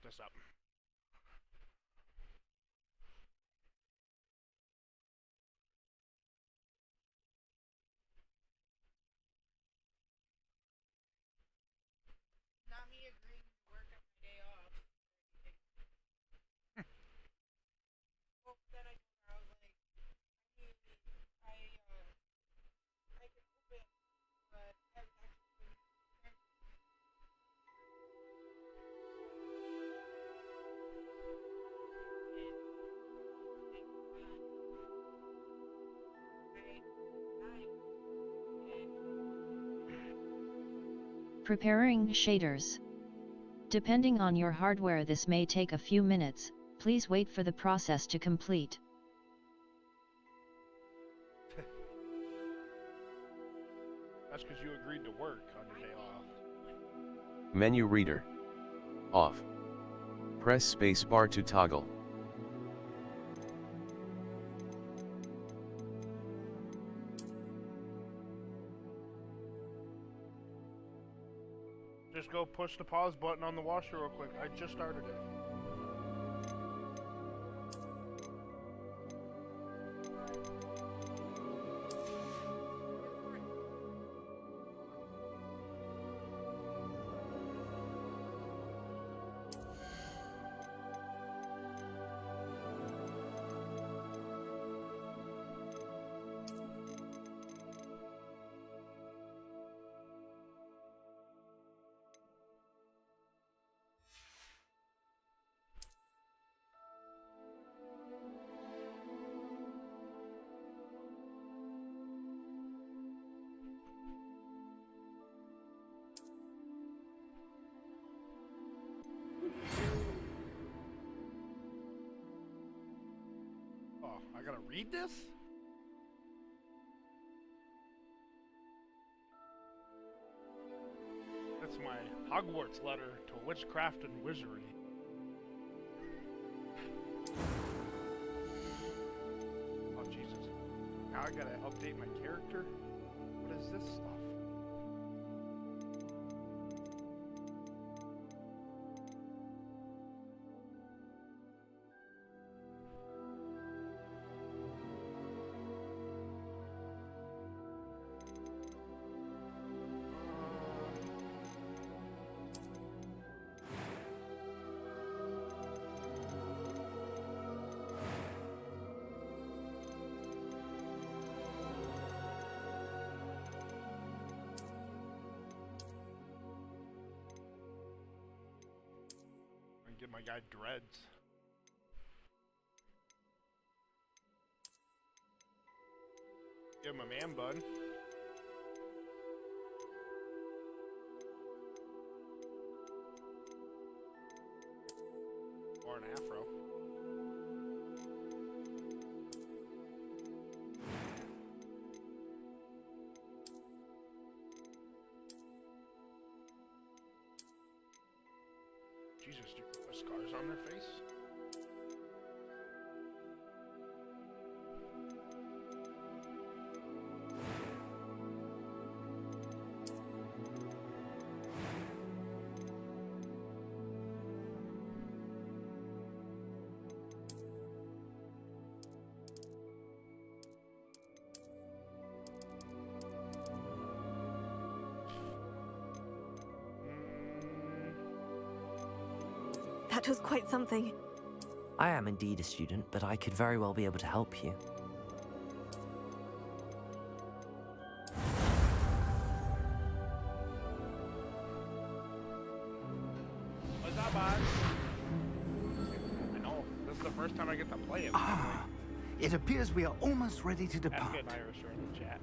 this up. Not me agreeing to work on my day off. Well, then I told her, I was like, I can open, but I was actually Preparing shaders. Depending on your hardware, this may take a few minutes. Please wait for the process to complete. That's because you agreed to work on your day off. Menu reader. Off. Press spacebar to toggle. Just go push the pause button on the washer real quick. I just started it. Oh, I gotta read this? That's my Hogwarts letter to witchcraft and wizardry. Oh, Jesus. Now I gotta update my character? What is this stuff? Get my guy Dreads. Give him a man bun. Or an afro. Jesus, do you put scars on their face? That was quite something. I am indeed a student, but I could very well be able to help you. What's up, Oz? I know, this is the first time I get to play it. It appears we are almost ready to depart. Ask an Irish or in the chat.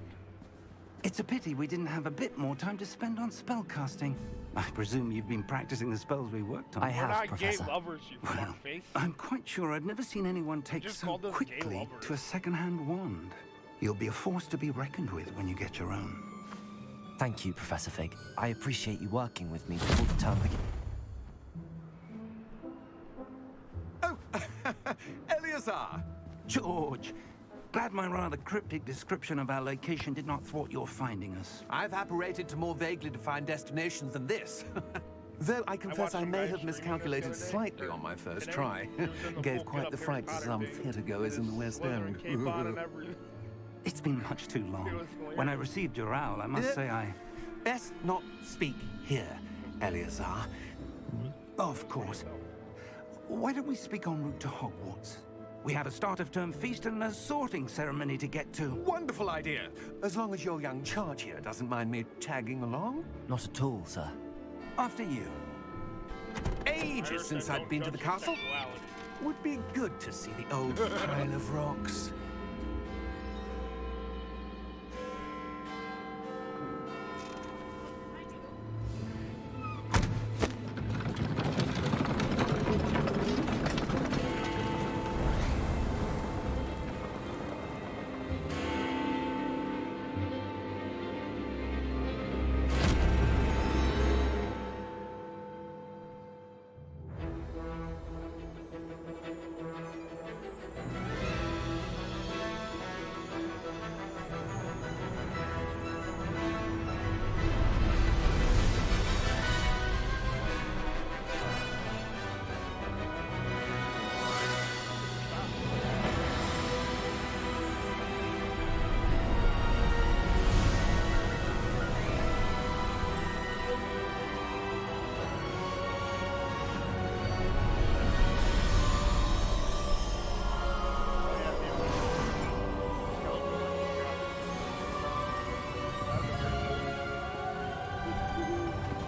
It's a pity we didn't have a bit more time to spend on spellcasting. I presume you've been practicing the spells we worked on. I We're have, not Professor. gay lovers, you Well, fuckface. I'm quite sure I've never seen anyone take just so called us gay quickly lovers. to a second-hand wand. You'll be a force to be reckoned with when you get your own. Thank you, Professor Fig. I appreciate you working with me before the term begins. Oh, Eleazar! George, glad my rather cryptic description of our location did not thwart your finding us. I've apparated to more vaguely defined destinations than this. Though I confess watched I some may guy have streaming miscalculated this the other day. slightly They're on my first in try. every- they're in the Gave full quite the get-up fright to haircut some and theatergoers in the West slither End. and cape on and everything. It's been much too long. It was hilarious. When I received your owl, I must say I... Best not speak here, Eleazar. Of course. Why don't we speak en route to Hogwarts? We have a start-of-term feast and a sorting ceremony to get to. Wonderful idea! As long as your young charge here doesn't mind me tagging along. Not at all, sir. After you. Ages since I'd been to the castle. Would be good to see the old pile of rocks.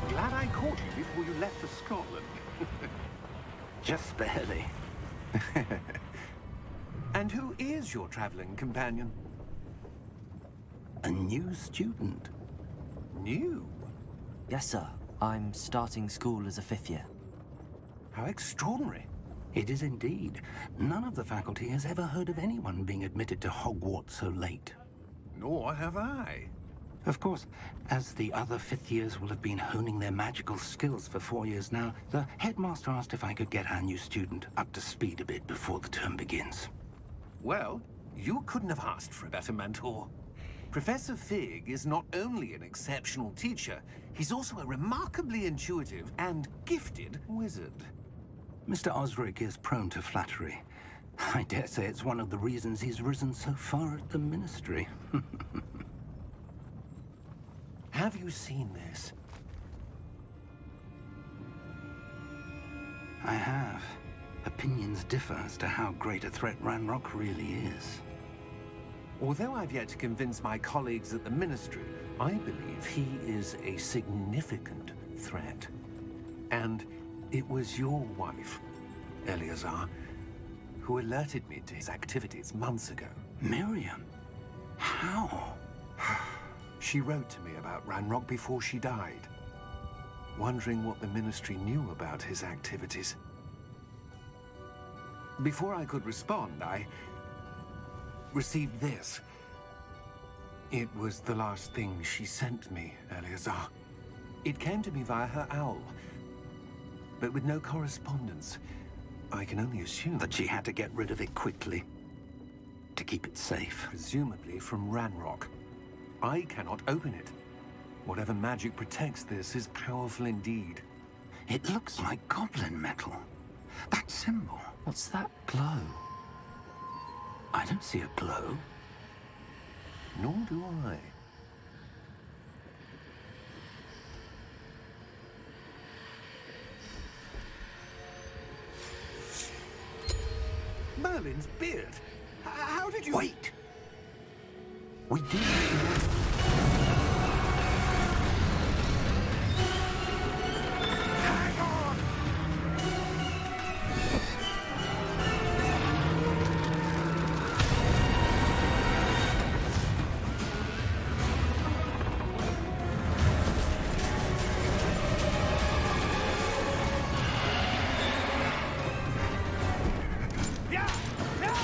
Glad I caught you before you left for Scotland. Just barely. And who is your traveling companion? A new student. New? Yes, sir. I'm starting school as a 5th year. How extraordinary. It is indeed. None of the faculty has ever heard of anyone being admitted to Hogwarts so late. Nor have I. Of course, as the other 5th years will have been honing their magical skills for 4 years now, the headmaster asked if I could get our new student up to speed a bit before the term begins. Well, you couldn't have asked for a better mentor. Professor Fig is not only an exceptional teacher, he's also a remarkably intuitive and gifted wizard. Mr. Osric is prone to flattery. I dare say it's one of the reasons he's risen so far at the Ministry. Have you seen this? I have. Opinions differ as to how great a threat Ranrock really is. Although I've yet to convince my colleagues at the Ministry, I believe he is a significant threat. And it was your wife, Eleazar, who alerted me to his activities months ago. Miriam? How? She wrote to me about Ranrock before she died, wondering what the Ministry knew about his activities. Before I could respond, I received this. It was the last thing she sent me, Eleazar. It came to me via her owl, but with no correspondence. I can only assume That she had to get rid of it quickly. To keep it safe. presumably from Ranrock. I cannot open it. Whatever magic protects this is powerful indeed. It looks like goblin metal. That symbol. What's that glow? I don't see a glow. Nor do I. Merlin's beard. How did you... Wait! We did. Hang on! Yeah! Yeah!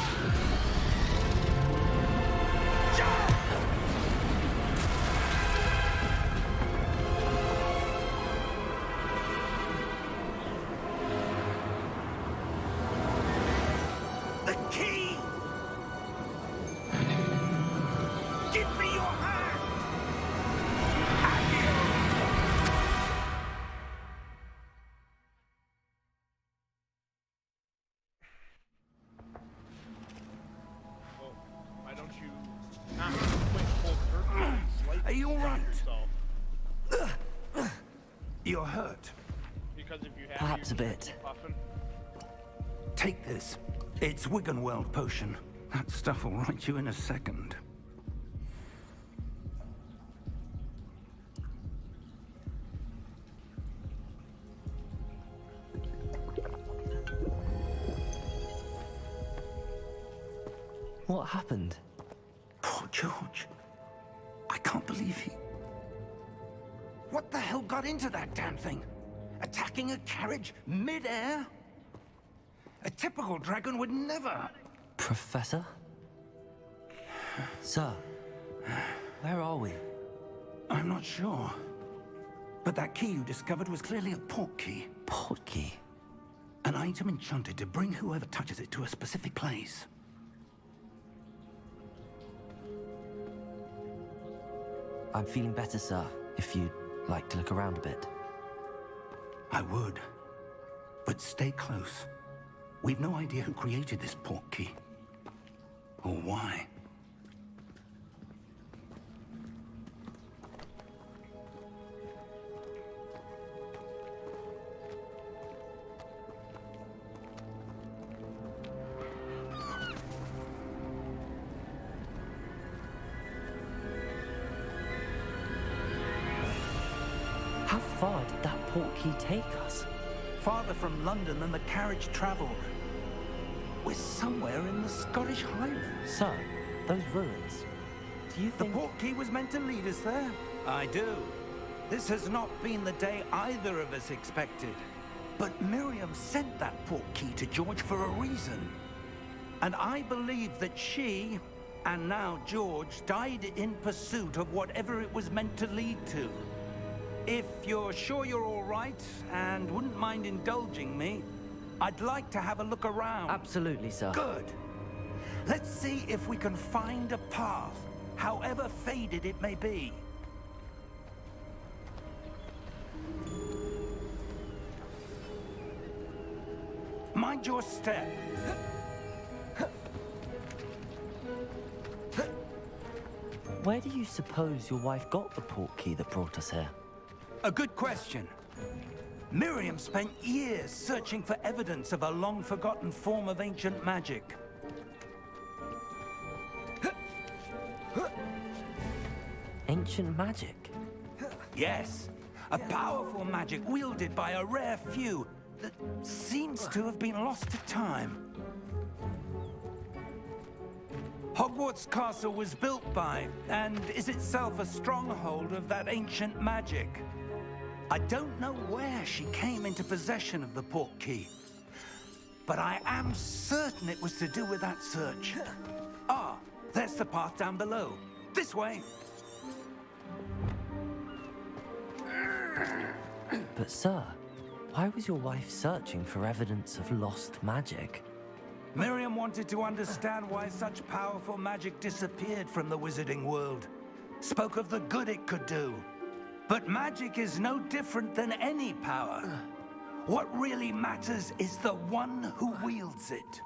You're hurt. Because if you have, Perhaps you a bit. keep puffing. Take this. It's Wiggenweld potion. That stuff will right you in a second. What happened? Poor George. I can't believe he... What the hell got into that damn thing? Attacking a carriage mid-air? A typical dragon would never... Professor? Sir, where are we? I'm not sure. But that key you discovered was clearly a port key. Port key? An item enchanted to bring whoever touches it to a specific place. I'm feeling better, sir, if you'd like to look around a bit. I would. But stay close. We've no idea who created this port key. Or why. How far did that port key take us? Farther from London than the carriage traveled. We're somewhere in the Scottish Highlands. Sir, those ruins. Do you The think... port key was meant to lead us there? I do. This has not been the day either of us expected. But Miriam sent that port key to George for a reason. And I believe that she, and now George, died in pursuit of whatever it was meant to lead to. If you're sure you're all right, and wouldn't mind indulging me, I'd like to have a look around. Absolutely, sir. Good. Let's see if we can find a path, however faded it may be. Mind your step. Where do you suppose your wife got the port key that brought us here? A good question. Miriam spent years searching for evidence of a long-forgotten form of ancient magic. Ancient magic? Yes, a powerful magic wielded by a rare few that seems to have been lost to time. Hogwarts Castle was built by, and is itself a stronghold of that ancient magic. I don't know where she came into possession of the port key, but I am certain it was to do with that search. Ah, there's the path down below. This way. But sir, why was your wife searching for evidence of lost magic? Miriam wanted to understand why such powerful magic disappeared from the wizarding world. Spoke of the good it could do. But magic is no different than any power. What really matters is the one who wields it.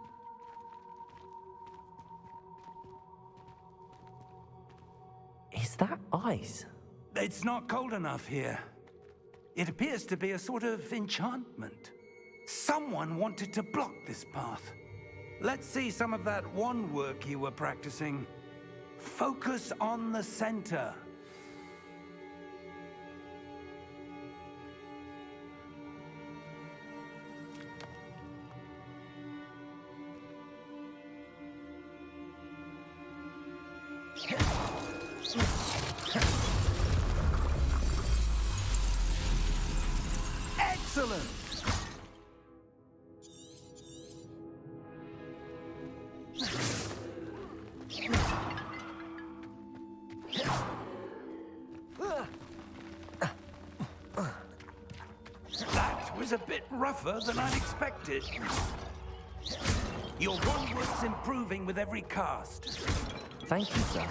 Is that ice? It's not cold enough here. It appears to be a sort of enchantment. Someone wanted to block this path. Let's see some of that wand work you were practicing. Focus on the center. Excellent! That was a bit rougher than I'd expected. Your wand work's improving with every cast. Thank you, sir.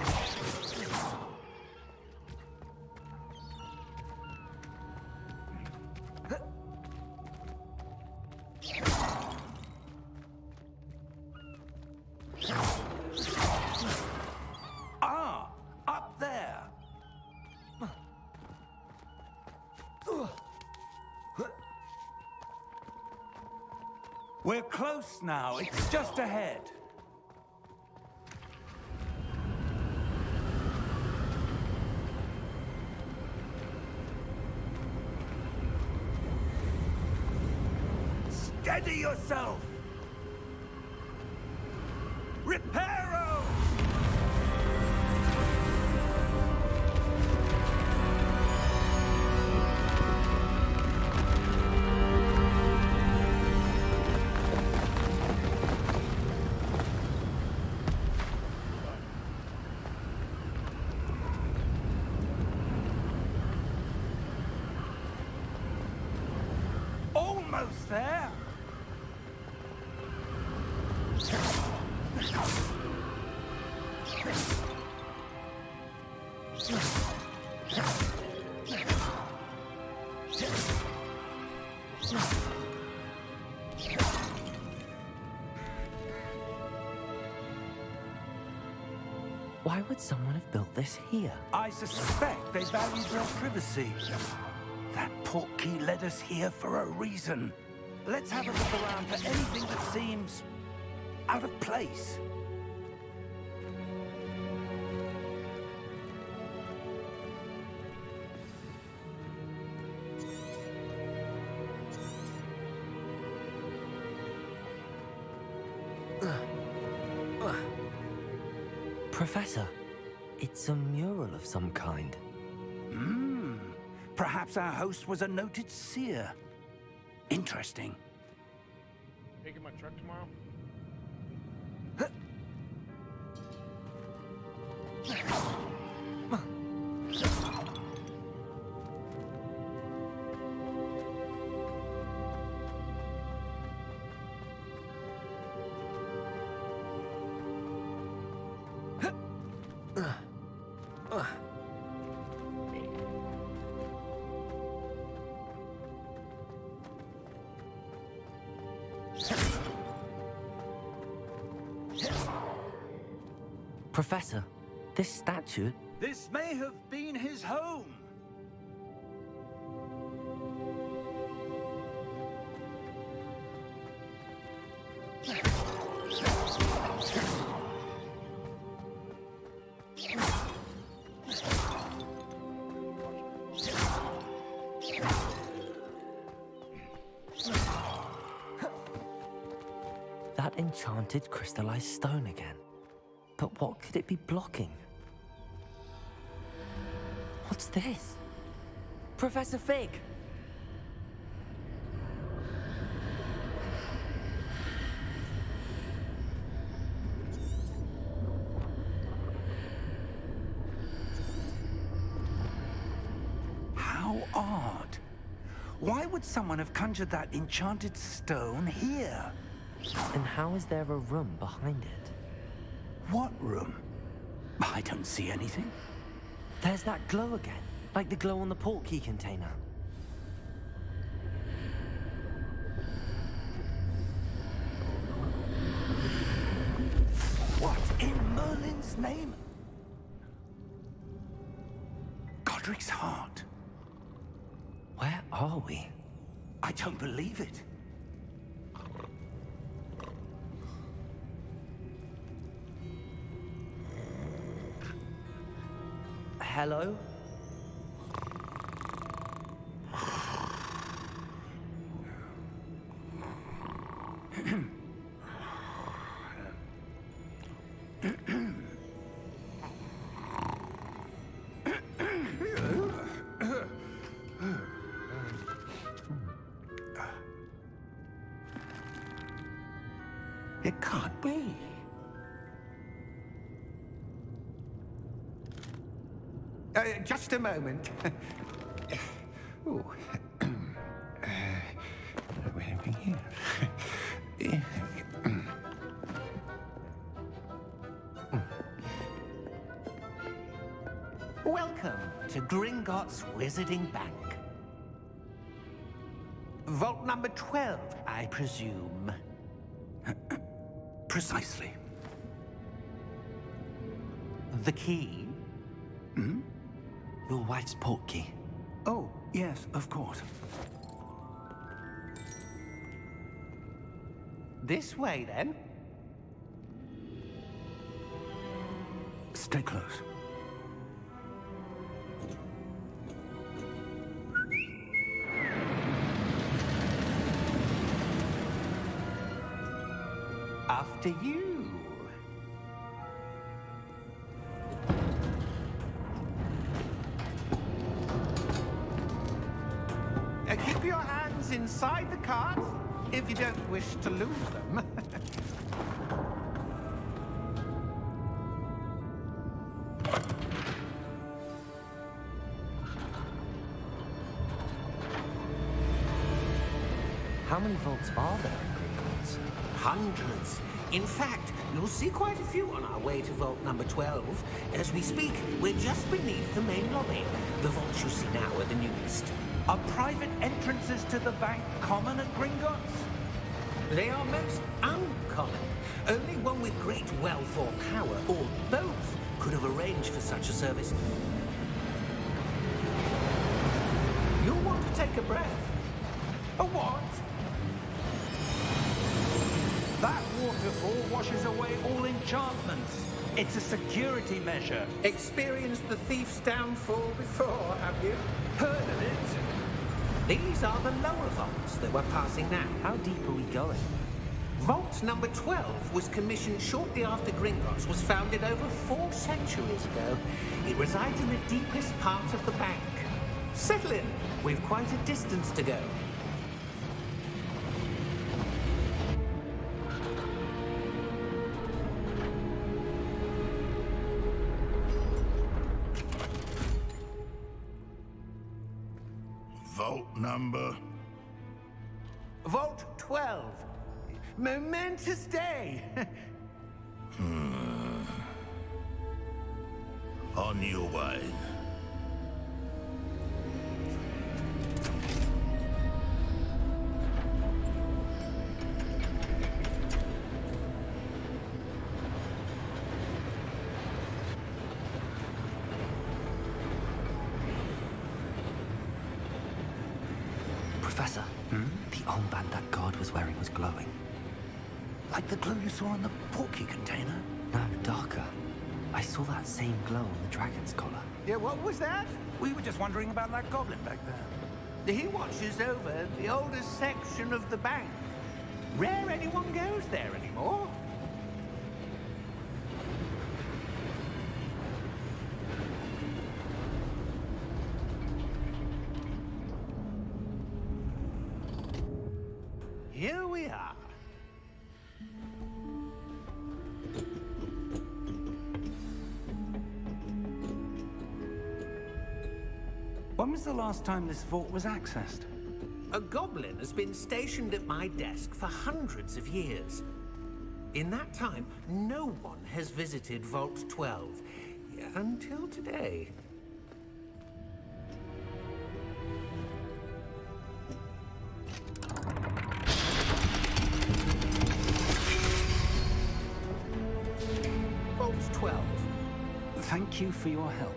Ah, up there. We're close now. It's just ahead. Steady yourself! Reparo! Almost there! Why would someone have built this here? I suspect they valued their privacy. That portkey led us here for a reason. Let's have a look around for anything that seems out of place. Professor, it's a mural of some kind. Perhaps our host was a noted seer. Interesting. Taking my truck tomorrow? Professor, this statue... This may have been his home. That enchanted crystallized stone again. But what could it be blocking? What's this? Professor Fig! How odd. Why would someone have conjured that enchanted stone here? And how is there a room behind it? What room? I don't see anything. There's that glow again, like the glow on the portkey container. What in Merlin's name? Godric's heart. Where are we? I don't believe it. Hello? It can't be. Just a moment. Oh. Where are we here? Welcome to Gringotts Wizarding Bank. Vault number 12, I presume. Precisely. The key? Your wife's portkey. Oh, yes, of course. This way, then. Stay close. After you. Keep your hands inside the cart if you don't wish to lose them. How many vaults are there in Gringotts? Hundreds. In fact, you'll see quite a few on our way to vault number 12. As we speak, we're just beneath the main lobby. The vaults you see now are the newest. Are private entrances to the bank common at Gringotts? They are most uncommon. Only one with great wealth or power, or both, could have arranged for such a service. You'll want to take a breath. A what? That waterfall washes away all enchantments. It's a security measure. Experienced the thief's downfall before, have you? Heard of it? These are the lower vaults that we're passing now. How deep are we going? Vault number 12 was commissioned shortly after Gringotts was founded over 4 centuries ago. It resides in the deepest part of the bank. Settle in. We've quite a distance to go. Vault number? Vault 12. Momentous day. On your way. Professor, the armband that guard was wearing was glowing. Like the glow you saw in the portkey container? No, darker. I saw that same glow on the dragon's collar. Yeah, what was that? We were just wondering about that goblin back there. He watches over the oldest section of the bank. Rare anyone goes there anymore. Here we are. When was the last time this vault was accessed? A goblin has been stationed at my desk for hundreds of years. In that time, no one has visited Vault 12. Until today. Vault 12. Thank you for your help.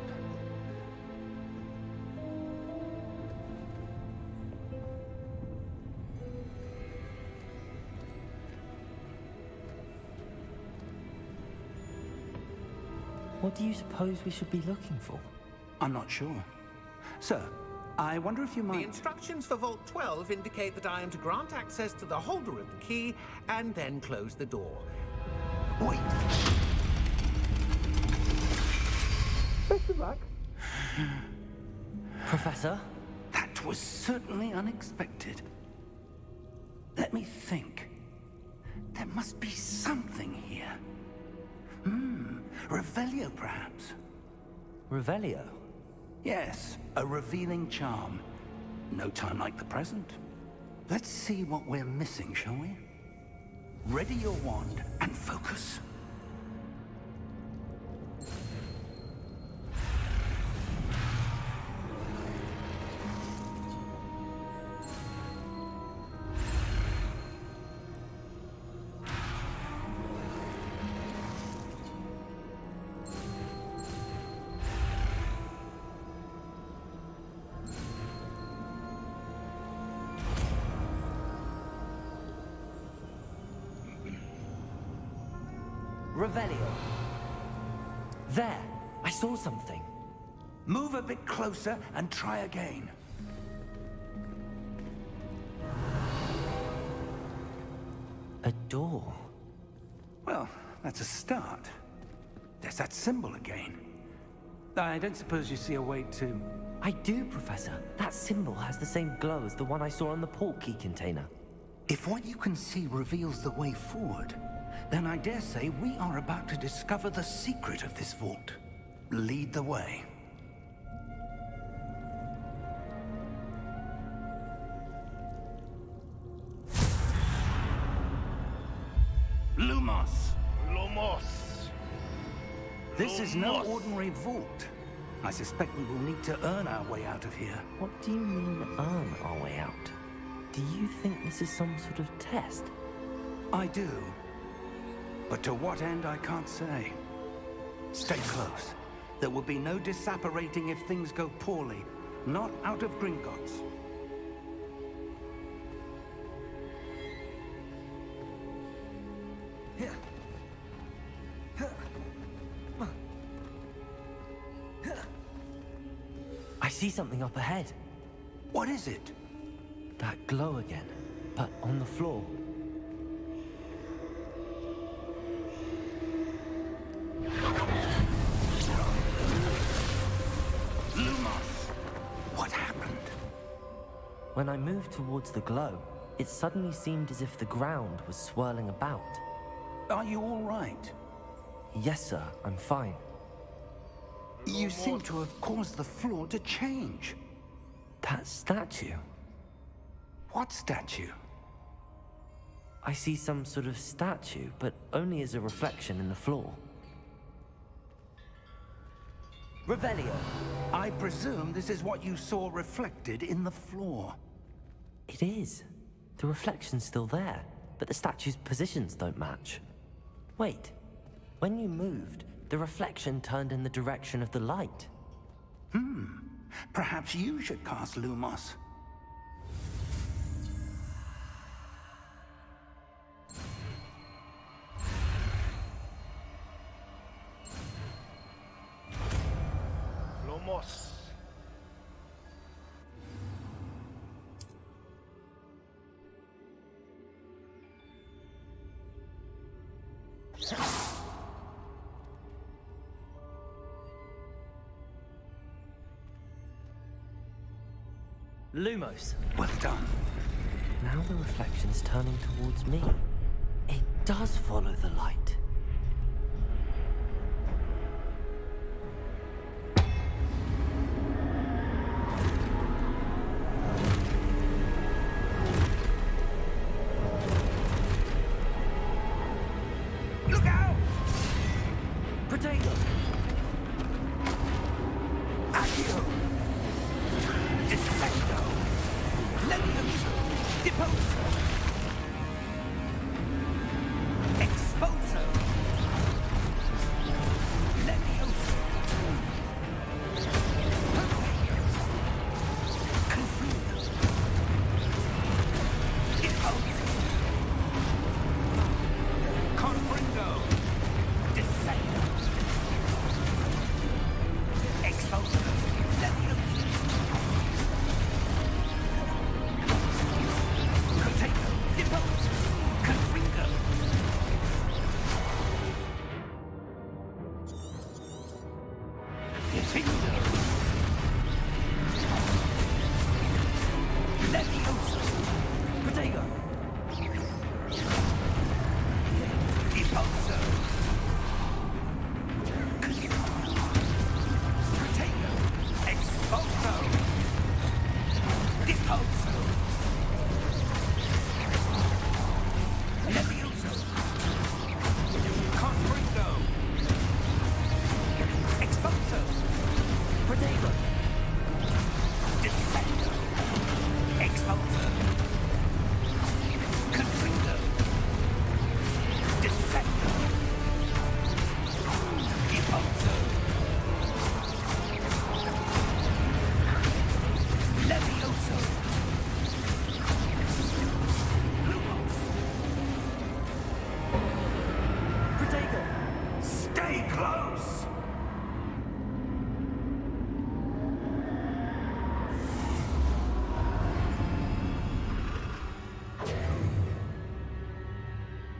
What do you suppose we should be looking for? I'm not sure. Sir, I wonder if you The might... instructions for Vault 12 indicate that I am to grant access to the holder of the key and then close the door. Wait! Best of luck. Professor? That was certainly unexpected. Let me think. There must be something here. Revelio, perhaps? Revelio? Yes, a revealing charm. No time like the present. Let's see what we're missing, shall we? Ready your wand and focus. Revelio. There, I saw something. Move a bit closer and try again. A door. Well, that's a start. There's that symbol again. I don't suppose you see a way to... I do, Professor. That symbol has the same glow as the one I saw on the portkey container. If what you can see reveals the way forward, then I dare say we are about to discover the secret of this vault. Lead the way. Lumos! Lumos. This is no Lumos. ordinary vault. I suspect we will need to earn our way out of here. What do you mean, earn our way out? Do you think this is some sort of test? I do. But to what end, I can't say. Stay close. There will be no disapparating if things go poorly. Not out of Gringotts. I see something up ahead. What is it? That glow again, but on the floor. Lumos! What happened? When I moved towards the glow, it suddenly seemed as if the ground was swirling about. Are you all right? Yes, sir, I'm fine. You seem to have caused the floor to change. That statue. What statue? I see some sort of statue, but only as a reflection in the floor. Revelio. I presume this is what you saw reflected in the floor. It is. The reflection's still there, but the statue's positions don't match. Wait. When you moved, the reflection turned in the direction of the light. Perhaps you should cast Lumos. Lumos. Lumos. Well done. Now the reflection's turning towards me. It does follow the light. Look out! Potato! Accio! Dissecto! Levioso! Deposo! Exposo! Levioso! Confuso! Deposo! Confringo! Dissecto! Exposo! Levioso! Potato! Deposo! Confringo! Defendo! Levioso! Potato! Deposo! Potato! Exposo! Deposo! Levioso! Confringo! Exposo! Potato! Descendo! Exposo! Confringo! Descendo! Deposo! Levioso!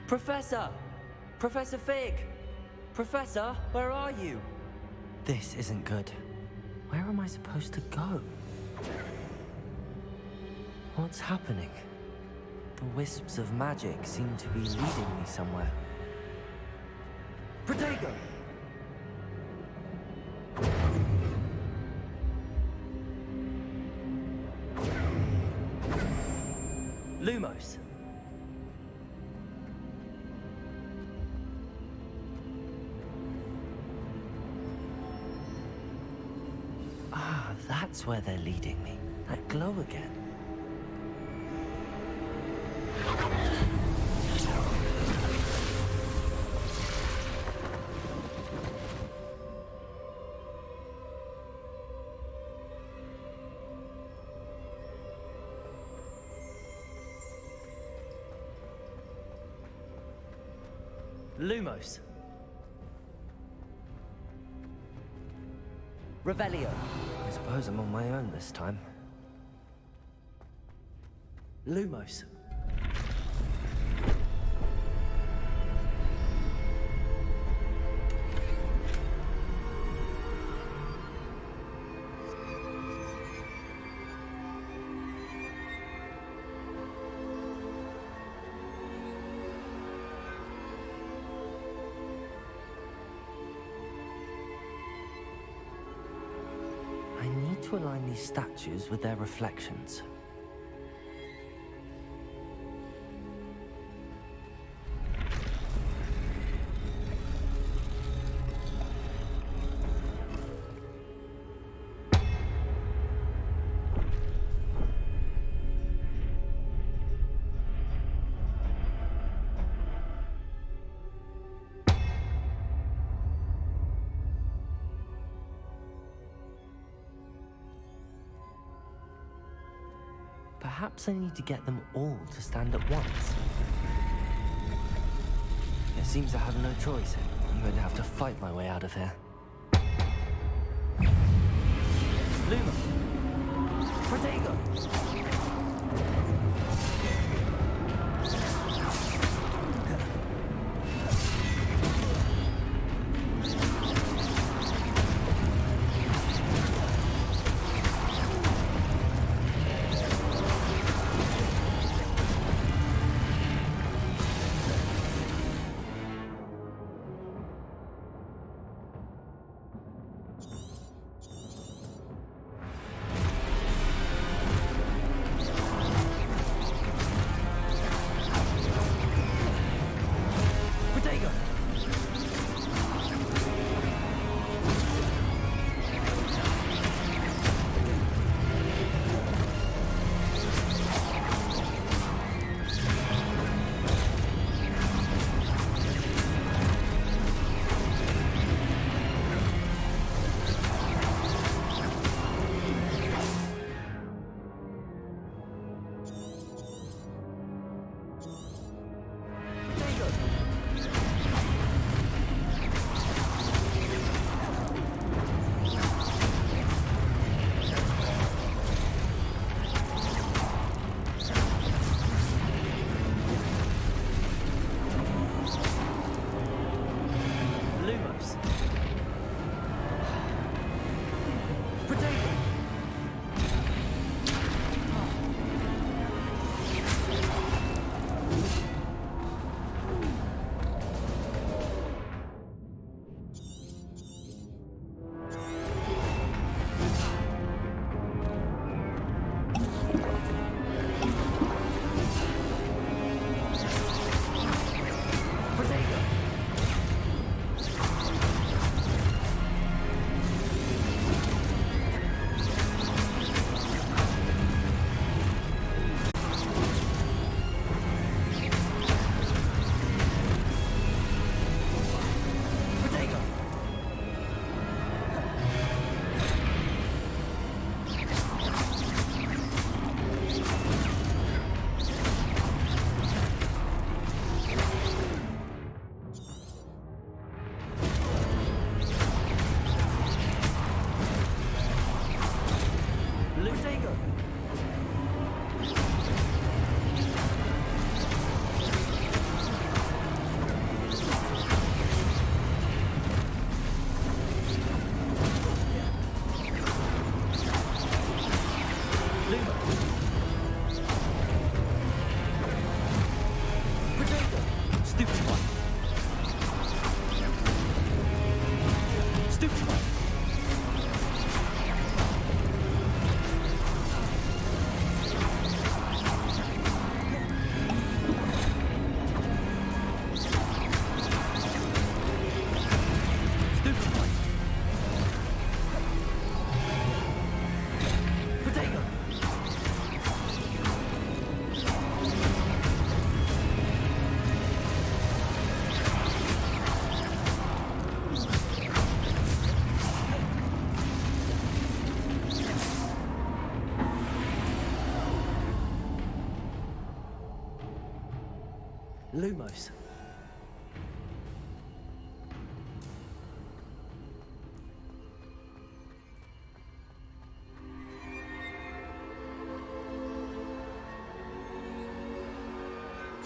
Professor! Professor Fig! Professor, where are you? This isn't good. Where am I supposed to go? What's happening? The wisps of magic seem to be leading me somewhere. Protego! Lumos! Ah, that's where they're leading me. That glow again. Lumos. Revelio. I suppose I'm on my own this time. Lumos. I need to align these statues with their reflections. Perhaps I need to get them all to stand at once. It seems I have no choice. I'm going to have to fight my way out of here. Luma! Protego! Lumos. Potato. Stupid one. Stupid one. Stupid one. Potato. Lumos.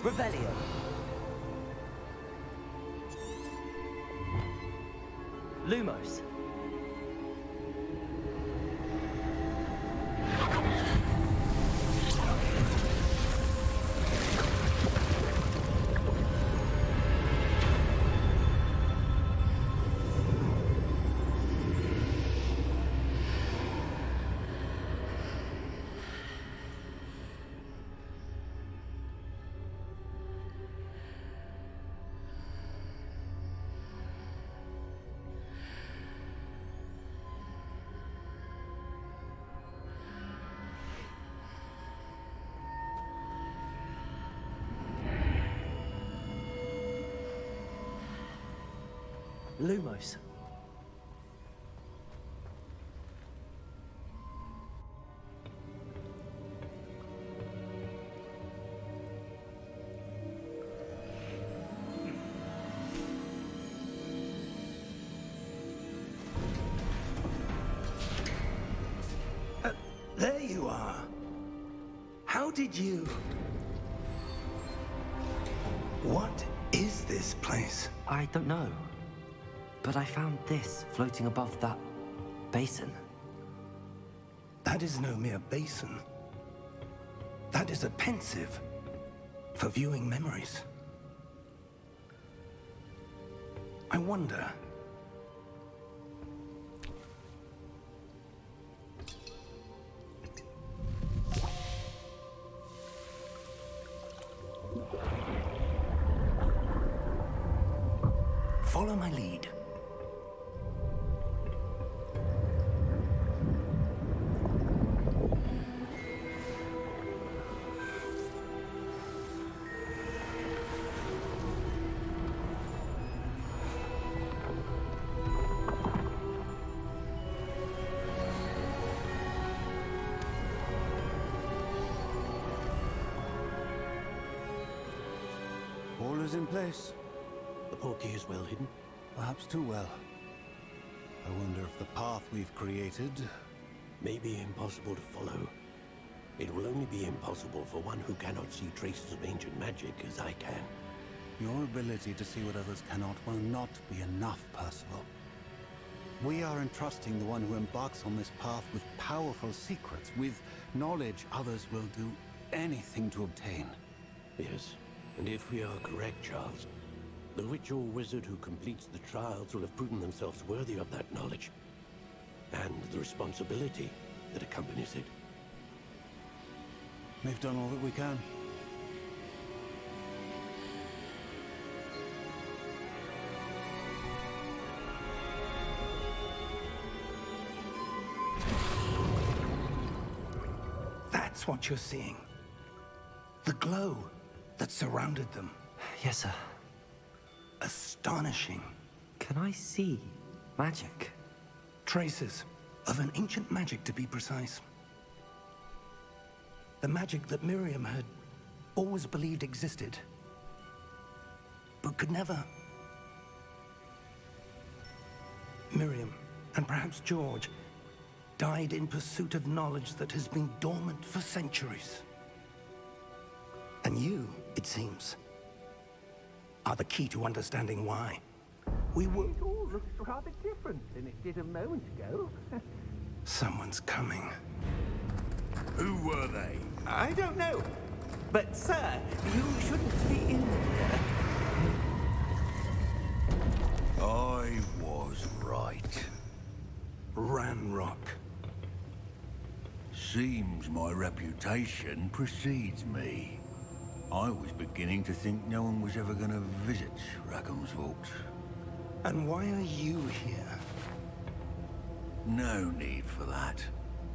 Revelio. Lumos. Lumos. There you are. How did you... What is this place? I don't know. But I found this floating above that basin. That is no mere basin. That is a pensive for viewing memories. I wonder... Follow my lead. All is in place. The portkey is well hidden. Perhaps too well. I wonder if the path we've created... May be impossible to follow. It will only be impossible for one who cannot see traces of ancient magic as I can. Your ability to see what others cannot will not be enough, Percival. We are entrusting the one who embarks on this path with powerful secrets, with knowledge others will do anything to obtain. Yes, and if we are correct, Charles, the witch or wizard who completes the trials will have proven themselves worthy of that knowledge, and the responsibility that accompanies it. We've done all that we can. That's what you're seeing. The glow that surrounded them. Yes, sir. Astonishing. Can I see magic? Traces of an ancient magic, to be precise. The magic that Miriam had always believed existed, but could never. Miriam, and perhaps George, died in pursuit of knowledge that has been dormant for centuries. And you, it seems, are the key to understanding why. We were... It all looks rather different than it did a moment ago. Someone's coming. Who were they? I don't know. But, sir, you shouldn't be in here. I was right. Ranrock. Seems my reputation precedes me. I was beginning to think no one was ever going to visit Rackham's vault. And why are you here? No need for that.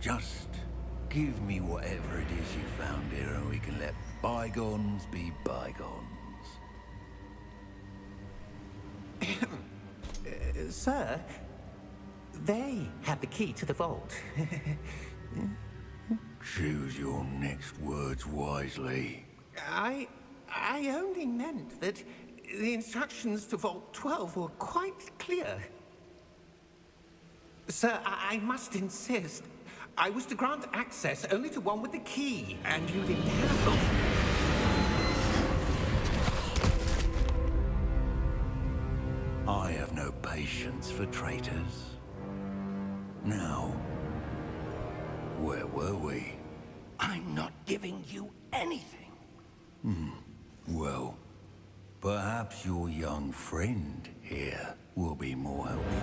Just give me whatever it is you found here and we can let bygones be bygones. Sir, they have the key to the vault. Choose your next words wisely. I only meant that the instructions to Vault 12 were quite clear. Sir, I must insist. I was to grant access only to one with the key, and you didn't have them. I have no patience for traitors. Now, where were we? I'm not giving you anything. Well, perhaps your young friend here will be more helpful.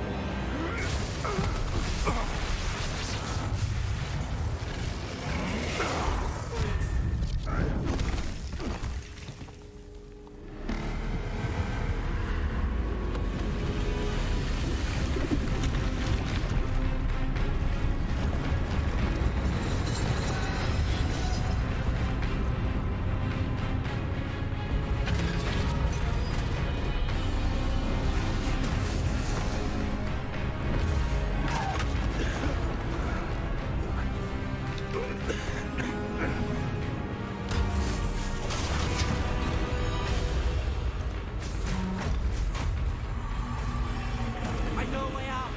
I know a way out.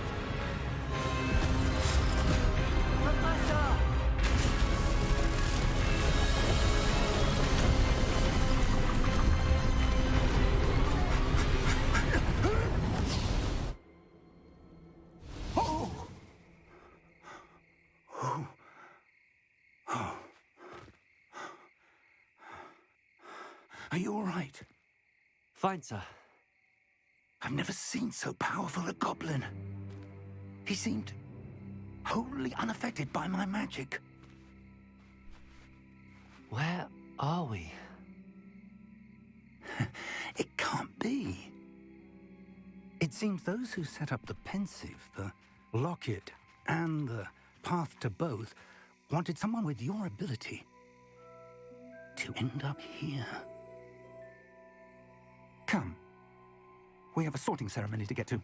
Professor! Are you all right? Fine, sir. I've never seen so powerful a goblin. He seemed wholly unaffected by my magic. Where are we? It can't be. It seems those who set up the pensive, the locket, and the path to both wanted someone with your ability to end up here. Come. We have a sorting ceremony to get to.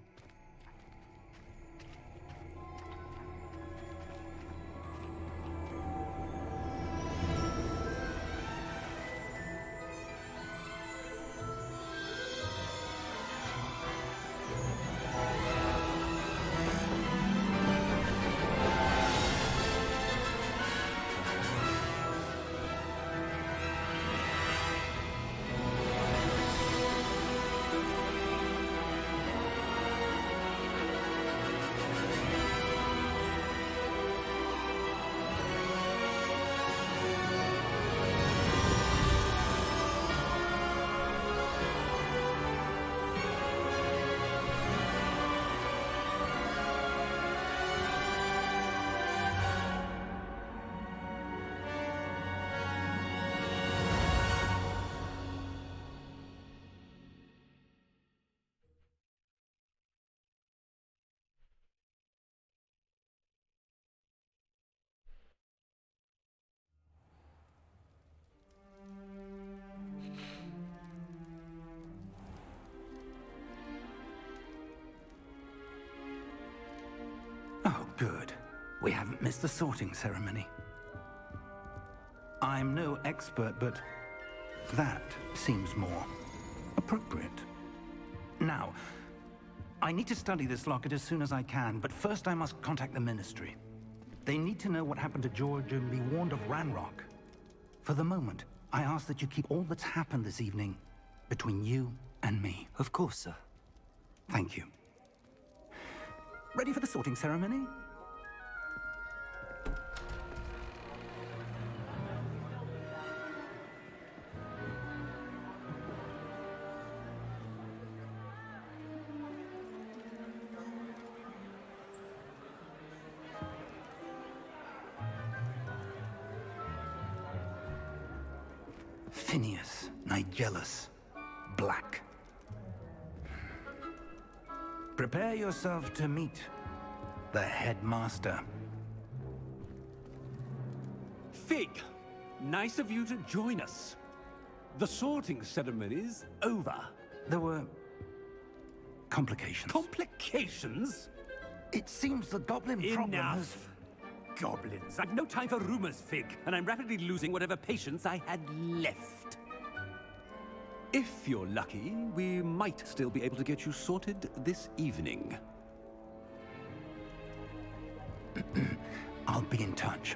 Oh, good. We haven't missed the sorting ceremony. I'm no expert, but that seems more appropriate. Now, I need to study this locket as soon as I can, but first I must contact the Ministry. They need to know what happened to George and be warned of Ranrock. For the moment, I ask that you keep all that's happened this evening between you and me. Of course, sir. Thank you. Ready for the sorting ceremony? Phineas, Nigellus, Black. Prepare yourself to meet the headmaster. Fig, nice of you to join us. The sorting ceremony's over. There were complications. Complications? It seems the goblin problem has... Goblins. I've no time for rumors, Fig, and I'm rapidly losing whatever patience I had left. If you're lucky, we might still be able to get you sorted this evening. I'll be in touch.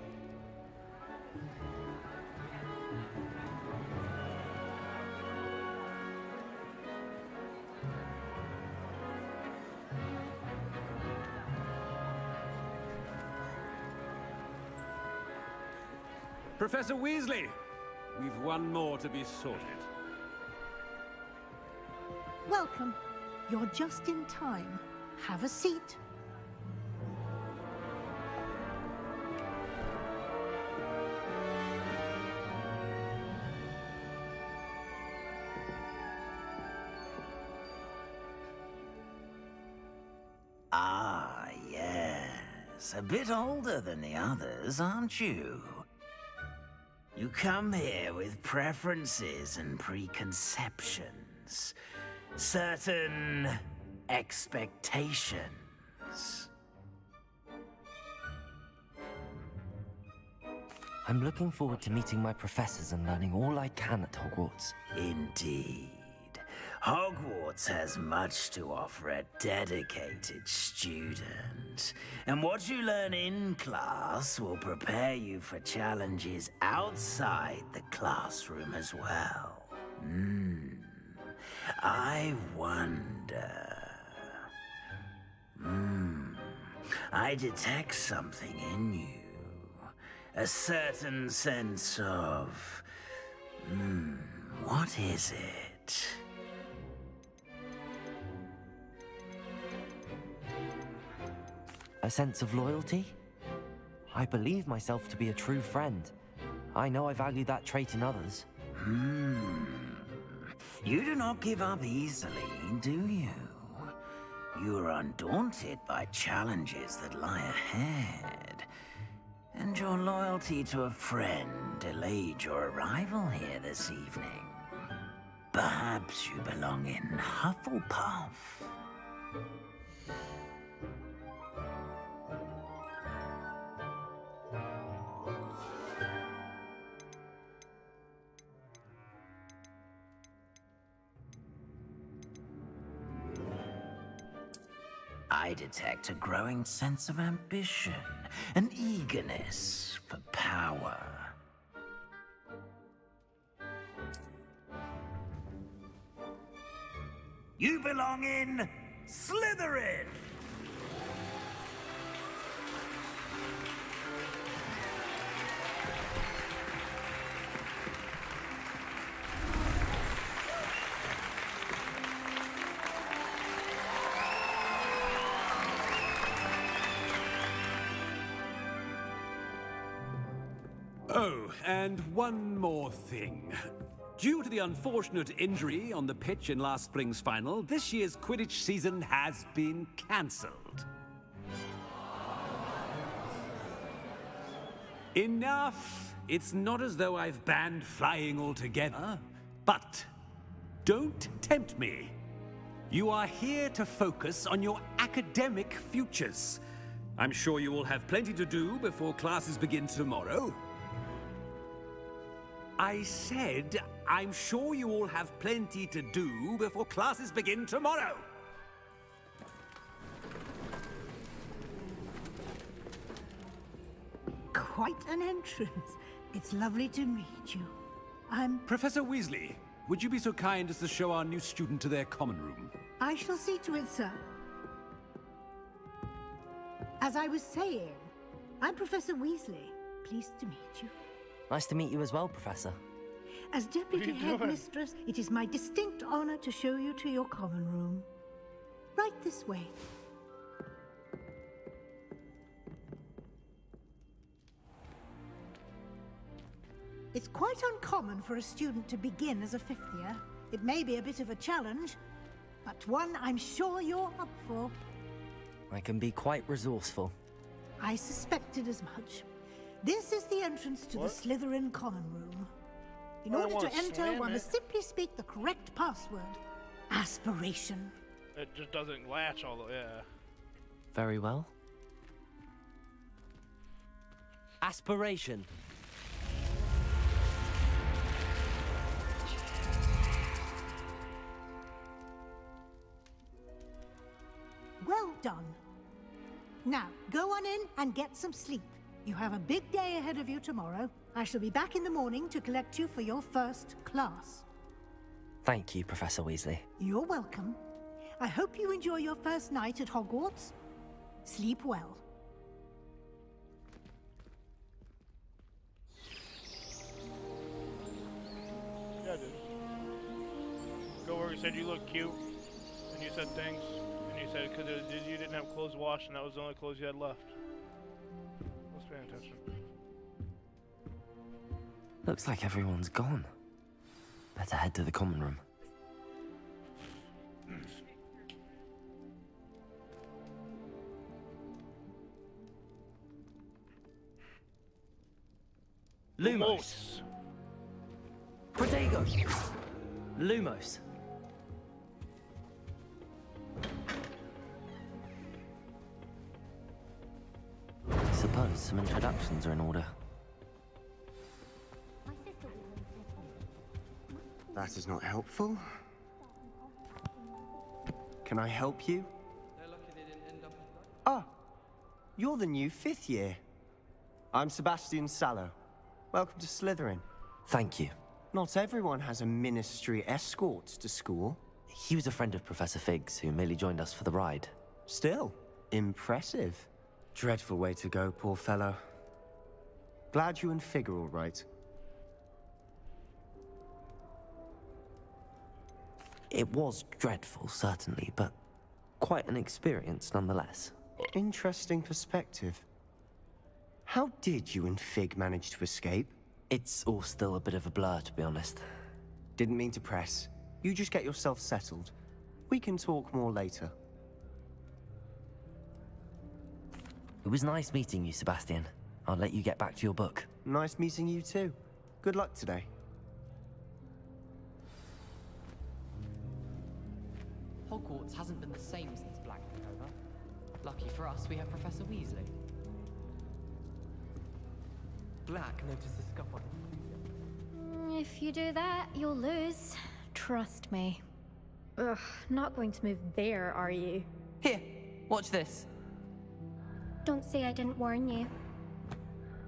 Professor Weasley, we've one more to be sorted. Welcome. You're just in time. Have a seat. Ah, yes. A bit older than the others, aren't you? You come here with preferences and preconceptions. Certain expectations. I'm looking forward to meeting my professors and learning all I can at Hogwarts. Indeed. Hogwarts has much to offer a dedicated student. And what you learn in class will prepare you for challenges outside the classroom as well. I wonder... I detect something in you. A certain sense of... what is it? A sense of loyalty? I believe myself to be a true friend. I know I value that trait in others. You do not give up easily, do you? You are undaunted by challenges that lie ahead. And your loyalty to a friend delayed your arrival here this evening. Perhaps you belong in Hufflepuff. I detect a growing sense of ambition, an eagerness for power. You belong in Slytherin! Oh, and one more thing. Due to the unfortunate injury on the pitch in last spring's final, this year's Quidditch season has been cancelled. Enough! It's not as though I've banned flying altogether, but don't tempt me. You are here to focus on your academic futures. I'm sure you will have plenty to do before classes begin tomorrow. I said, I'm sure you all have plenty to do before classes begin tomorrow. Quite an entrance. It's lovely to meet you. I'm... Professor Weasley, would you be so kind as to show our new student to their common room? I shall see to it, sir. As I was saying, I'm Professor Weasley. Pleased to meet you. Nice to meet you as well, Professor. As Deputy Headmistress, it is my distinct honor to show you to your common room. Right this way. It's quite uncommon for a student to begin as a fifth year. It may be a bit of a challenge, but one I'm sure you're up for. I can be quite resourceful. I suspected as much. This is the entrance to the Slytherin common room. In order to enter, one must simply speak the correct password. Aspiration. It just doesn't latch all the way. Yeah. Very well. Aspiration. Well done. Now, go on in and get some sleep. You have a big day ahead of you tomorrow. I shall be back in the morning to collect you for your first class. Thank you, Professor Weasley. You're welcome. I hope you enjoy your first night at Hogwarts. Sleep well. Yeah, dude. Coworker said you look cute, and you said thanks, and you said because you didn't have clothes washed, and that was the only clothes you had left. I was paying attention. Looks like everyone's gone. Better head to the common room. Lumos. Protego. Lumos. I suppose some introductions are in order. That is not helpful. Can I help you? Ah, you're the new 5th year. I'm Sebastian Sallow. Welcome to Slytherin. Thank you. Not everyone has a ministry escort to school. He was a friend of Professor Fig's who merely joined us for the ride. Still, impressive. Dreadful way to go, poor fellow. Glad you and Fig are all right. It was dreadful, certainly, but quite an experience nonetheless. Interesting perspective. How did you and Fig manage to escape? It's all still a bit of a blur, to be honest. Didn't mean to press. You just get yourself settled. We can talk more later. It was nice meeting you, Sebastian. I'll let you get back to your book. Nice meeting you too. Good luck today. Hogwarts hasn't been the same since Black took over. Lucky for us, we have Professor Weasley. Black noticed the scuff on him. If you do that, you'll lose. Trust me. Ugh, not going to move there, are you? Here, watch this. Don't say I didn't warn you.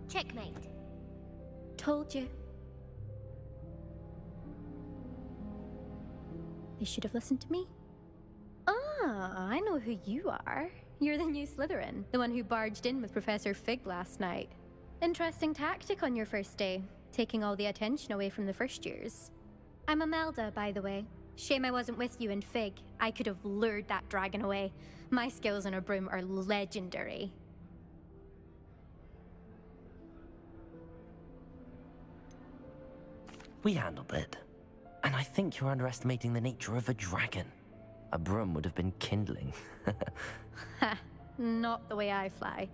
Checkmate. Told you. They should have listened to me. Ah, I know who you are. You're the new Slytherin, the one who barged in with Professor Fig last night. Interesting tactic on your first day, taking all the attention away from the first years. I'm Imelda, by the way. Shame I wasn't with you in Fig. I could have lured that dragon away. My skills on a broom are legendary. We handled it. And I think you're underestimating the nature of a dragon. A broom would have been kindling. Ha, not the way I fly.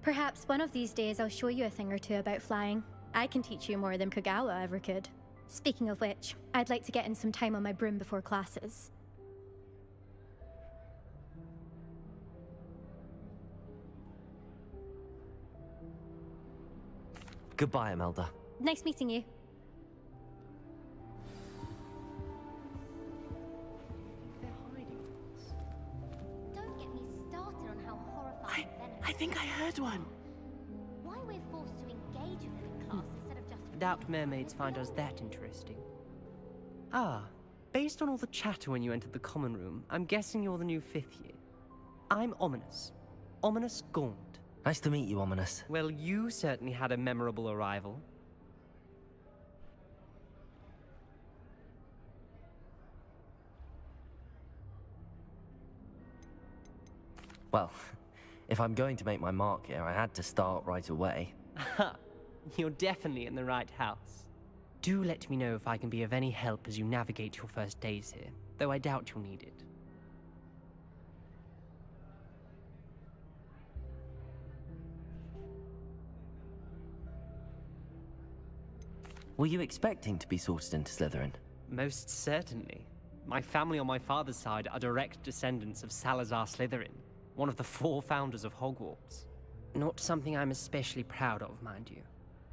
Perhaps one of these days I'll show you a thing or two about flying. I can teach you more than Kogawa ever could. Speaking of which, I'd like to get in some time on my broom before classes. Goodbye, Imelda. Nice meeting you. Don't get me started on how horrifying I think I heard one. Why we're forced to engage with them in class instead of just... Doubt mermaids find us that interesting. Ah, based on all the chatter when you entered the common room, I'm guessing you're the new 5th year. I'm Ominous. Ominous Gaunt. Nice to meet you, Ominous. Well, you certainly had a memorable arrival. Well, if I'm going to make my mark here, I had to start right away. Ha! You're definitely in the right house. Do let me know if I can be of any help as you navigate your first days here, though I doubt you'll need it. Were you expecting to be sorted into Slytherin? Most certainly. My family on my father's side are direct descendants of Salazar Slytherin, one of the 4 founders of Hogwarts. Not something I'm especially proud of, mind you.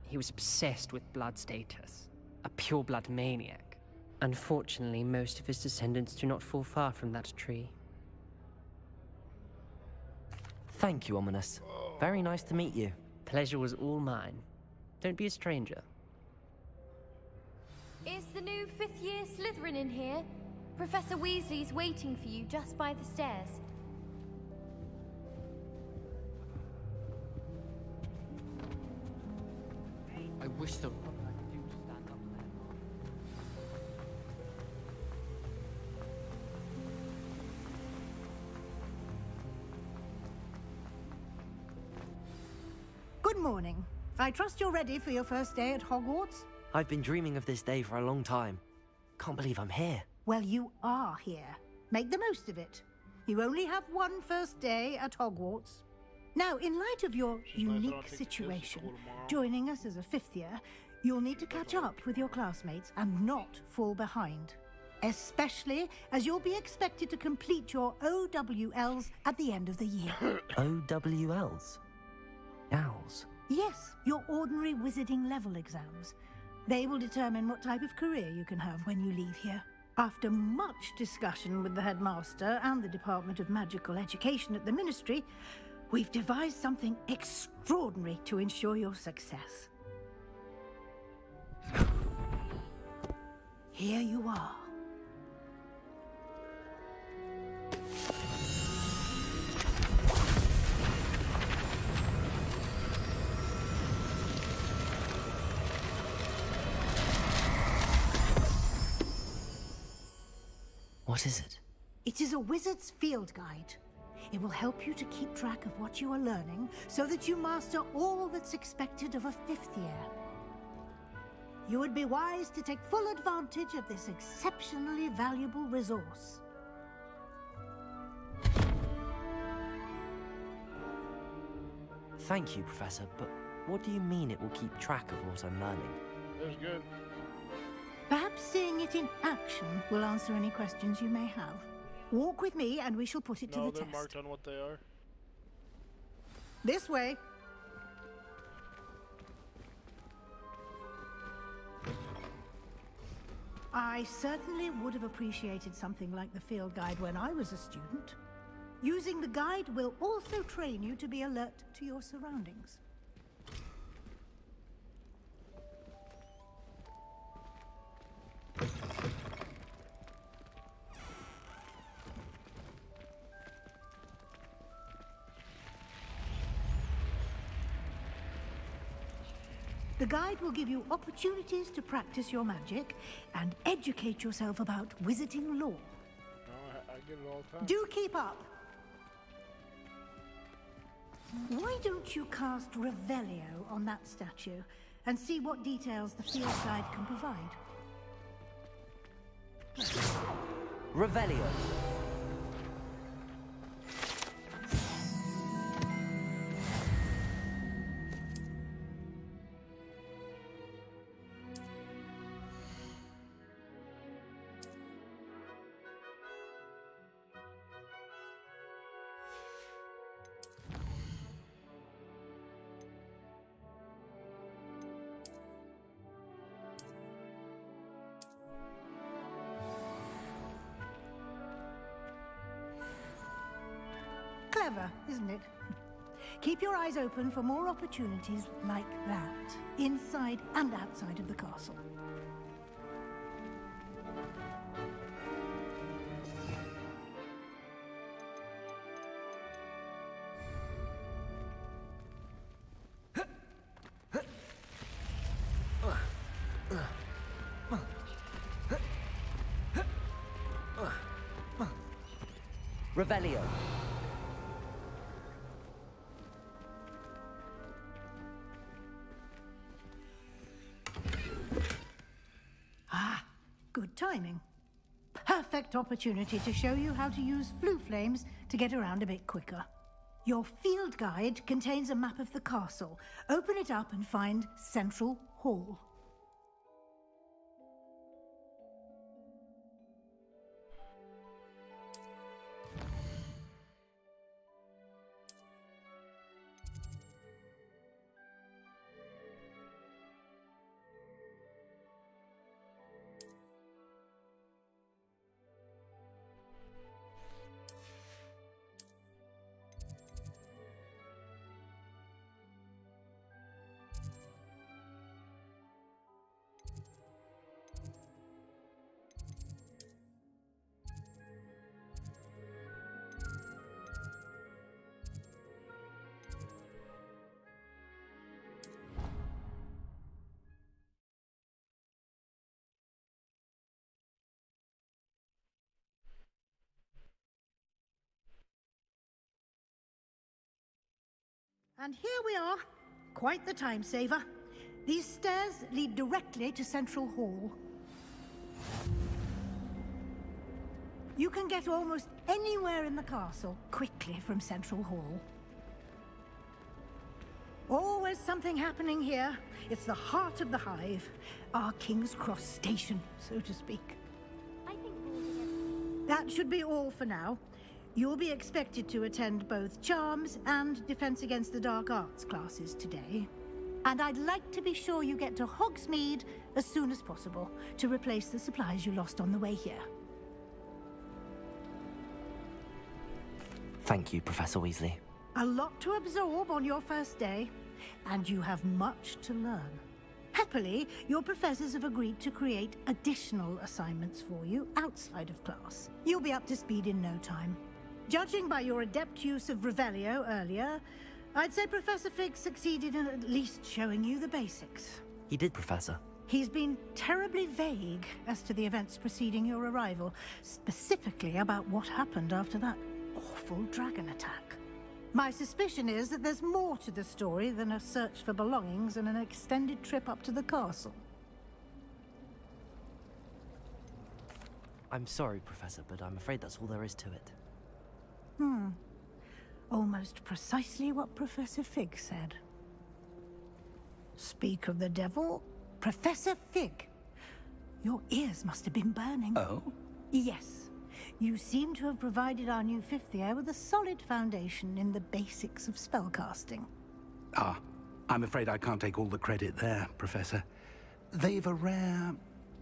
He was obsessed with blood status, a pure-blood maniac. Unfortunately, most of his descendants do not fall far from that tree. Thank you, Ominous. Very nice to meet you. Pleasure was all mine. Don't be a stranger. Is the new 5th year Slytherin in here? Professor Weasley's waiting for you just by the stairs. I wish the... Good morning. I trust you're ready for your first day at Hogwarts? I've been dreaming of this day for a long time. Can't believe I'm here. Well, you are here. Make the most of it. You only have one first day at Hogwarts. Now, in light of your unique situation, joining us as a 5th year, you'll need to catch up with your classmates and not fall behind. Especially as you'll be expected to complete your OWLs at the end of the year. OWLs? Owls? Yes, your ordinary wizarding level exams. They will determine what type of career you can have when you leave here. After much discussion with the headmaster and the Department of Magical Education at the Ministry, we've devised something extraordinary to ensure your success. Here you are. What is it? It is a wizard's field guide. It will help you to keep track of what you are learning so that you master all that's expected of a 5th year. You would be wise to take full advantage of this exceptionally valuable resource. Thank you, Professor, but what do you mean it will keep track of what I'm learning? That's good. Perhaps seeing it in action will answer any questions you may have. Walk with me and we shall put it to the No, test. they're marked on what they are. This way. I certainly would have appreciated something like the field guide when I was a student. Using the guide will also train you to be alert to your surroundings. The guide will give you opportunities to practice your magic and educate yourself about wizarding lore. No, I get it all the time. Do keep up! Why don't you cast Revelio on that statue and see what details the field guide can provide? Revelio. Clever, isn't it? Keep your eyes open for more opportunities like that, inside and outside of the castle. Revelio. timing. Perfect opportunity to show you how to use flue flames to get around a bit quicker. Your field guide contains a map of the castle. Open it up and find Central Hall. And here we are. Quite the time saver. These stairs lead directly to Central Hall. You can get almost anywhere in the castle quickly from Central Hall. Always something happening here. It's the heart of the Hive. Our King's Cross station, so to speak. That should be all for now. You'll be expected to attend both Charms and Defense Against the Dark Arts classes today. And I'd like to be sure you get to Hogsmeade as soon as possible to replace the supplies you lost on the way here. Thank you, Professor Weasley. A lot to absorb on your first day, and you have much to learn. Happily, your professors have agreed to create additional assignments for you outside of class. You'll be up to speed in no time. Judging by your adept use of Revelio earlier, I'd say Professor Fig succeeded in at least showing you the basics. He did, Professor. He's been terribly vague as to the events preceding your arrival, specifically about what happened after that awful dragon attack. My suspicion is that there's more to the story than a search for belongings and an extended trip up to the castle. I'm sorry, Professor, but I'm afraid that's all there is to it. Almost precisely what Professor Fig said. Speak of the devil, Professor Fig. Your ears must have been burning. Oh? Yes. You seem to have provided our new fifth year with a solid foundation in the basics of spellcasting. Ah, I'm afraid I can't take all the credit there, Professor. They've a rare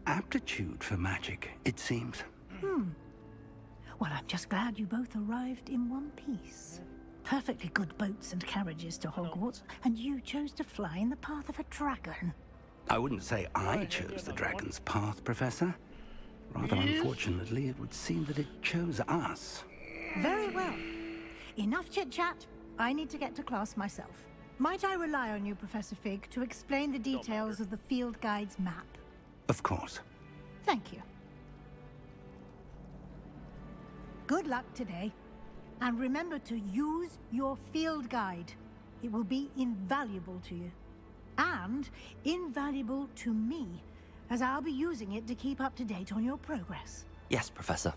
aptitude for magic, it seems. Well, I'm just glad you both arrived in one piece. Perfectly good boats and carriages to Hogwarts, and you chose to fly in the path of a dragon. I wouldn't say I chose the dragon's path, Professor. Rather unfortunately, it would seem that it chose us. Very well. Enough chit-chat. I need to get to class myself. Might I rely on you, Professor Fig, to explain the details of the field guide's map? Of course. Thank you. Good luck today. And remember to use your field guide. It will be invaluable to you. And invaluable to me, as I'll be using it to keep up to date on your progress. Yes, Professor.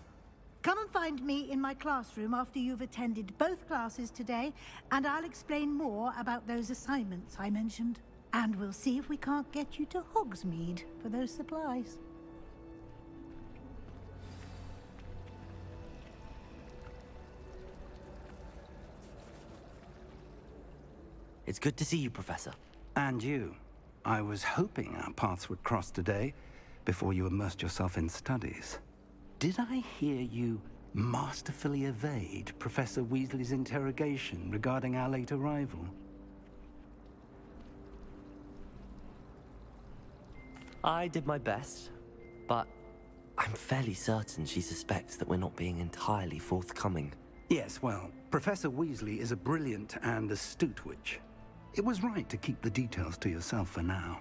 Come and find me in my classroom after you've attended both classes today, and I'll explain more about those assignments I mentioned. And we'll see if we can't get you to Hogsmeade for those supplies. It's good to see you, Professor. And you. I was hoping our paths would cross today, before you immersed yourself in studies. Did I hear you masterfully evade Professor Weasley's interrogation regarding our late arrival? I did my best, but I'm fairly certain she suspects that we're not being entirely forthcoming. Yes, well, Professor Weasley is a brilliant and astute witch. It was right to keep the details to yourself for now.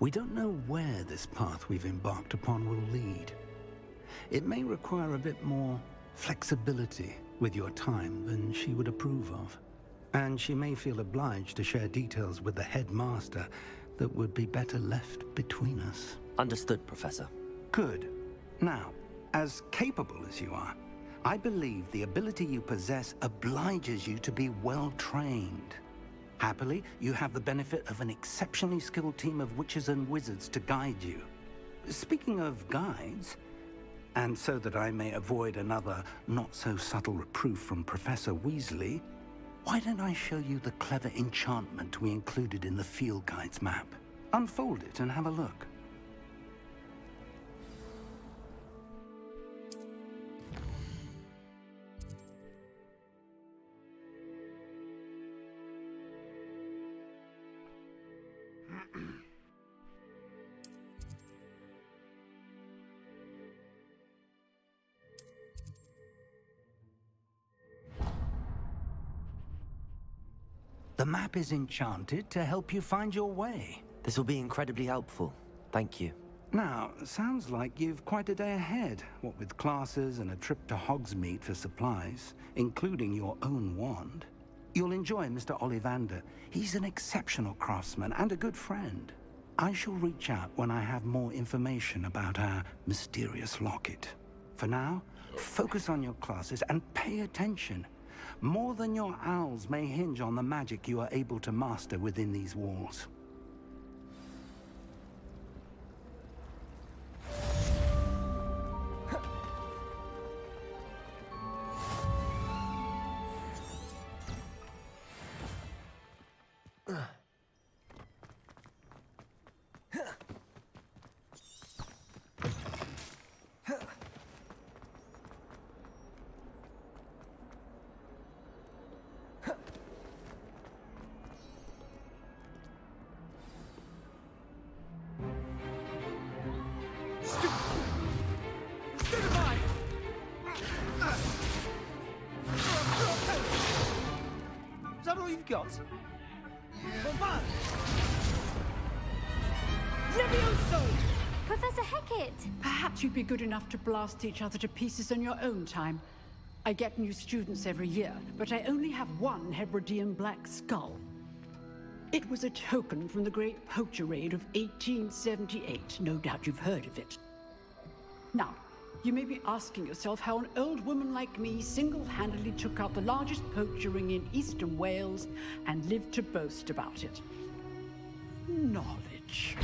We don't know where this path we've embarked upon will lead. It may require a bit more flexibility with your time than she would approve of. And she may feel obliged to share details with the headmaster that would be better left between us. Understood, Professor. Good. Now, as capable as you are, I believe the ability you possess obliges you to be well trained. Happily, you have the benefit of an exceptionally skilled team of witches and wizards to guide you. Speaking of guides, and so that I may avoid another not-so-subtle reproof from Professor Weasley, why don't I show you the clever enchantment we included in the field guide's map? Unfold it and have a look. The map is enchanted to help you find your way. This will be incredibly helpful. Thank you. Now, sounds like you've quite a day ahead, what with classes and a trip to Hogsmeade for supplies, including your own wand. You'll enjoy Mr. Ollivander. He's an exceptional craftsman and a good friend. I shall reach out when I have more information about our mysterious locket. For now, focus on your classes and pay attention. More than your owls may hinge on the magic you are able to master within these walls. Is that all you've got? Levioso! Professor Hecat! Perhaps you'd be good enough to blast each other to pieces in your own time. I get new students every year, but I only have one Hebridean black skull. It was a token from the Great Poacher Raid of 1878. No doubt you've heard of it. Now, you may be asking yourself how an old woman like me single-handedly took out the largest poacher ring in eastern Wales and lived to boast about it. Knowledge.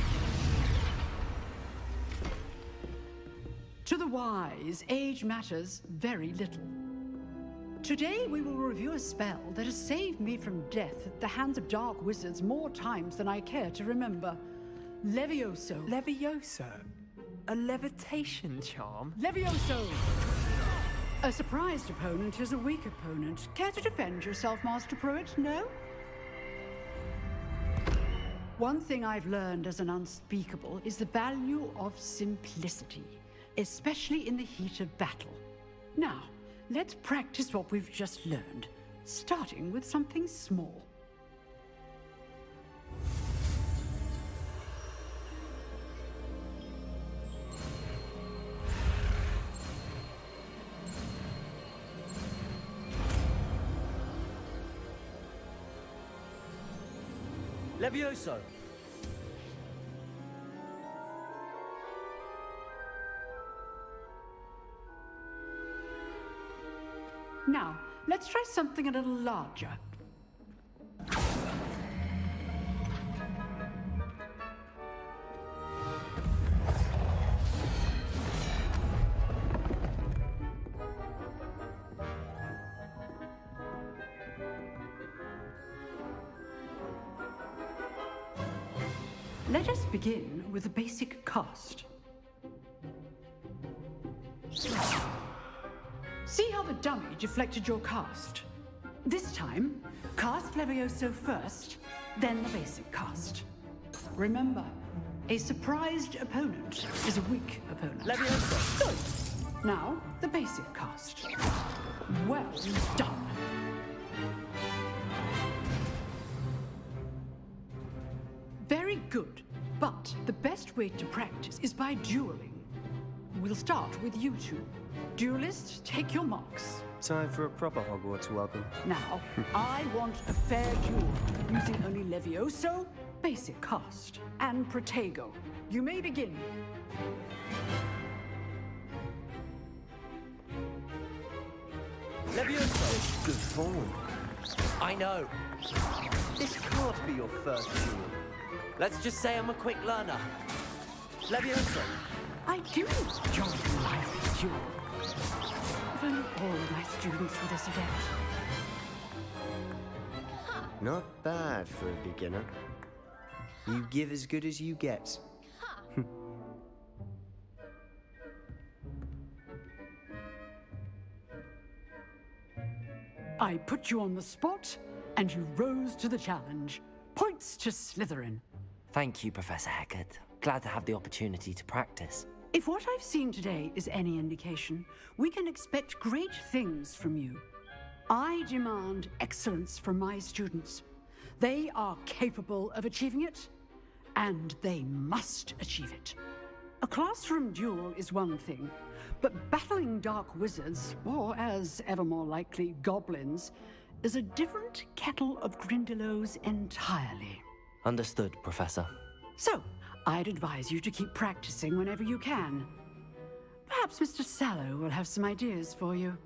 To the wise, age matters very little. Today we will review a spell that has saved me from death at the hands of dark wizards more times than I care to remember. Levioso. Levioso? A levitation charm? Levioso! A surprised opponent is a weak opponent. Care to defend yourself, Master Pruitt? No? One thing I've learned as an unspeakable is the value of simplicity, especially in the heat of battle. Now, let's practice what we've just learned, starting with something small. Levioso! Now, let's try something a little larger. Let us begin with a basic cast. See how the dummy deflected your cast? This time, cast Levioso first, then the basic cast. Remember, a surprised opponent is a weak opponent. Levioso! Good! Now, the basic cast. Well done! Very good, but the best way to practice is by dueling. We'll start with you two. Duelists, take your marks. Time for a proper Hogwarts welcome. Now, I want a fair duel, using only Levioso, basic cast, and Protego. You may begin. Levioso! Good form. I know. This can't be your first duel. Let's just say I'm a quick learner. Levioso! I do enjoy life duel. If only all of my students were this adept. Not bad for a beginner. You give as good as you get. I put you on the spot, and you rose to the challenge. Points to Slytherin. Thank you, Professor Hecat. Glad to have the opportunity to practice. If what I've seen today is any indication, we can expect great things from you. I demand excellence from my students. They are capable of achieving it, and they must achieve it. A classroom duel is one thing, but battling dark wizards, or as ever more likely, goblins, is a different kettle of Grindylows entirely. Understood, Professor. So, I'd advise you to keep practicing whenever you can. Perhaps Mr. Sallow will have some ideas for you.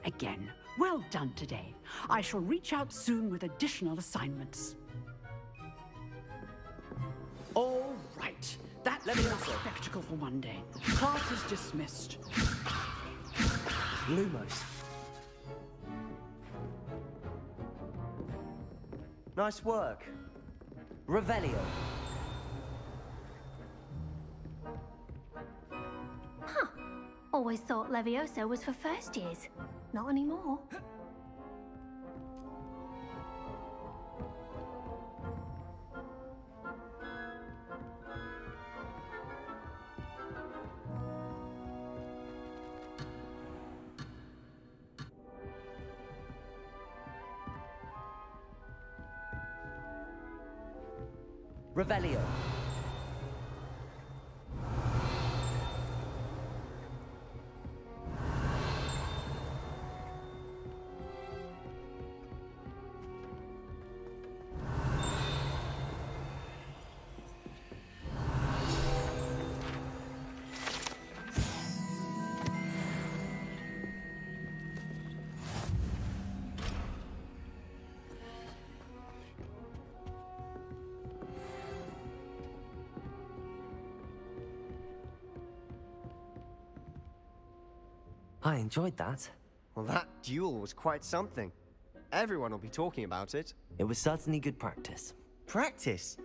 Again, well done today. I shall reach out soon with additional assignments. All right. That's enough spectacle for one day. Class is dismissed. Lumos. Nice work. Revelio. Huh. Always thought Levioso was for first years. Not anymore. Revelio. I enjoyed that. Well, that duel was quite something. Everyone will be talking about it. It was certainly good practice. Practice?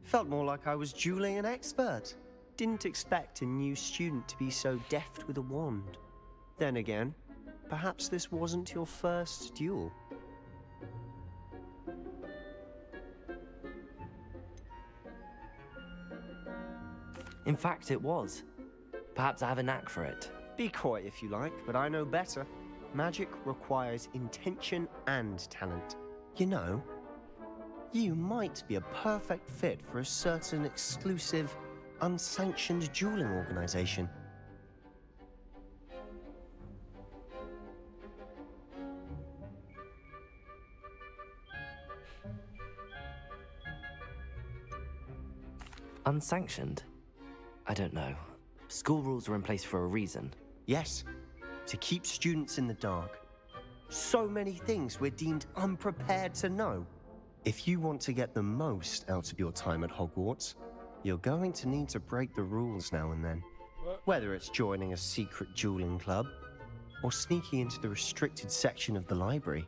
Felt more like I was dueling an expert. Didn't expect a new student to be so deft with a wand. Then again, perhaps this wasn't your first duel. In fact, it was. Perhaps I have a knack for it. Be coy if you like, but I know better. Magic requires intention and talent. You know, you might be a perfect fit for a certain exclusive, unsanctioned dueling organization. Unsanctioned? I don't know. School rules are in place for a reason. Yes, to keep students in the dark. So many things we're deemed unprepared to know. If you want to get the most out of your time at Hogwarts, you're going to need to break the rules now and then. Whether it's joining a secret dueling club, or sneaking into the restricted section of the library,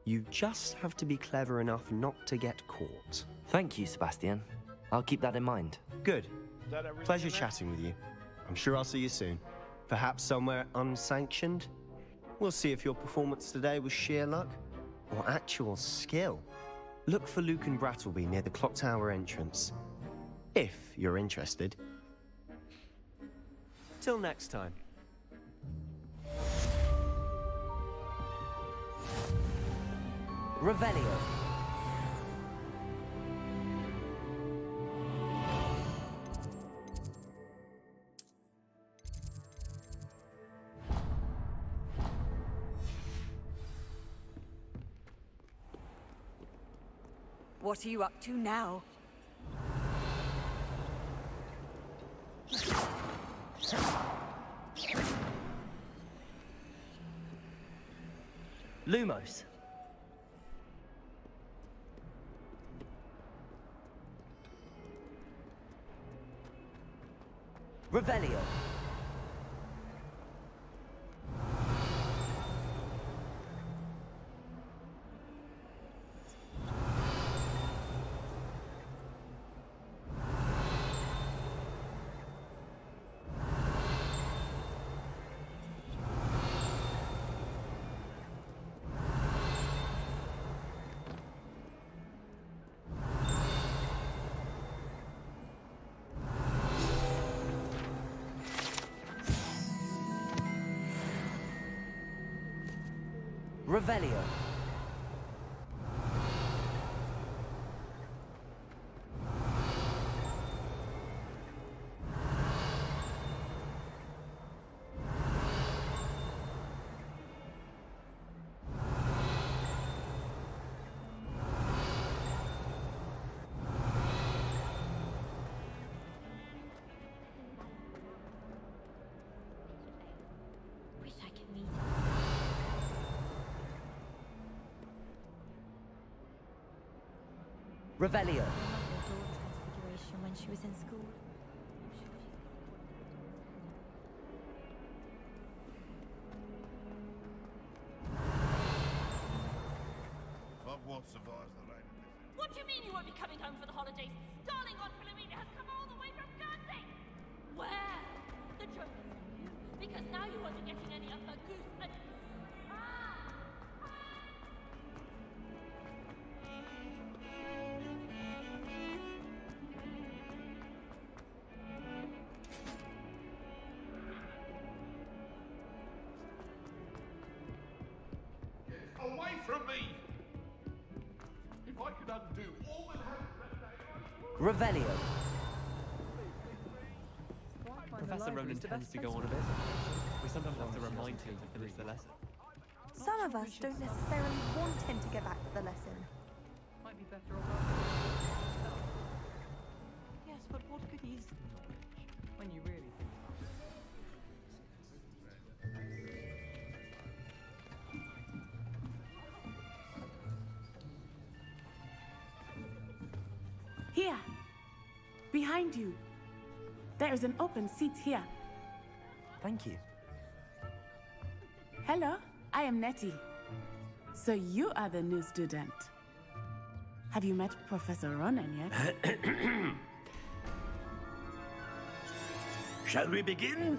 you just have to be clever enough not to get caught. Thank you, Sebastian. I'll keep that in mind. Good. Is that everything Pleasure in there? chatting with you. I'm sure I'll see you soon. Perhaps somewhere unsanctioned? We'll see if your performance today was sheer luck or actual skill. Look for Luke and Brattleby near the clock tower entrance, if you're interested. Till next time. Revelio. What are you up to now? Lumos. Revelio. Revelio. Wish I could meet Revelio. Transfiguration when she was in school. Hogwarts survives the rain. What do you mean you won't be coming home for the holidays? Darling Aunt Philomena has come all the way from Guernsey! Where? The joke is on you, because now you won't be getting any of her goose and... Away from me! If I could undo all that happened that day, Revelio. Professor Ronan tends to go on a bit. We sometimes have to remind him to finish the lesson. Some of us don't necessarily want him to get back to the lesson. Might be better off. Yes, but what good is knowledge when you really think about it? Here! Behind you! There is an open seat here. Thank you. Hello, I am Nettie. So you are the new student. Have you met Professor Ronan yet? Shall we begin?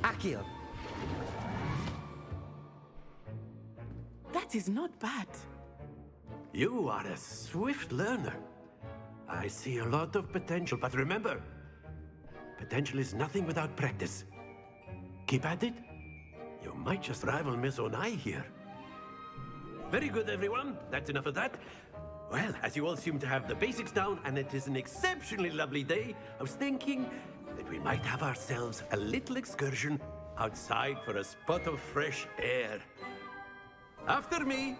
Accio. That is not bad. You are a swift learner. I see a lot of potential, but remember, potential is nothing without practice. Keep at it. You might just rival Miss Onai here. Very good, everyone. That's enough of that. Well, as you all seem to have the basics down, and it is an exceptionally lovely day, I was thinking that we might have ourselves a little excursion outside for a spot of fresh air. After me.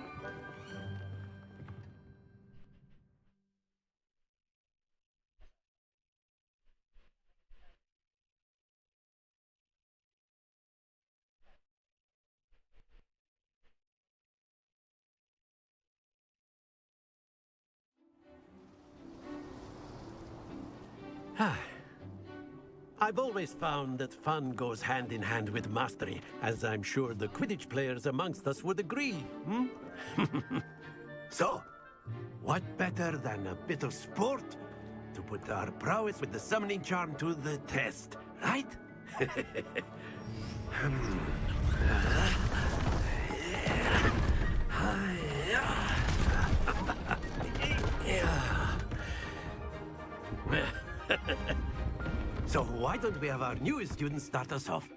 I've always found that fun goes hand in hand with mastery, as I'm sure the Quidditch players amongst us would agree, So, what better than a bit of sport to put our prowess with the summoning charm to the test, right? So why don't we have our newest student start us off?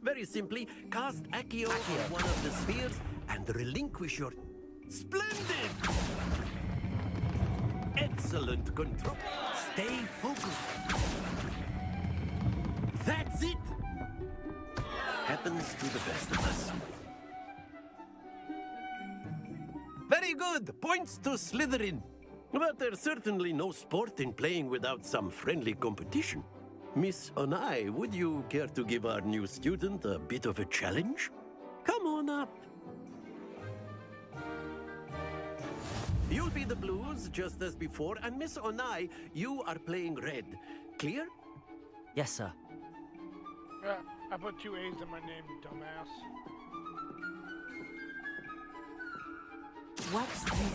Very simply, cast Accio on one of the spheres and relinquish your... Splendid! Excellent control. Stay focused. That's it! Happens to the best of us. Very good! Points to Slytherin. But there's certainly no sport in playing without some friendly competition. Miss Onai, would you care to give our new student a bit of a challenge? Come on up. You'll be the blues, just as before, and Miss Onai, you are playing red. Clear? Yes, sir. Yeah, I put 2 A's in my name, dumbass. What's this?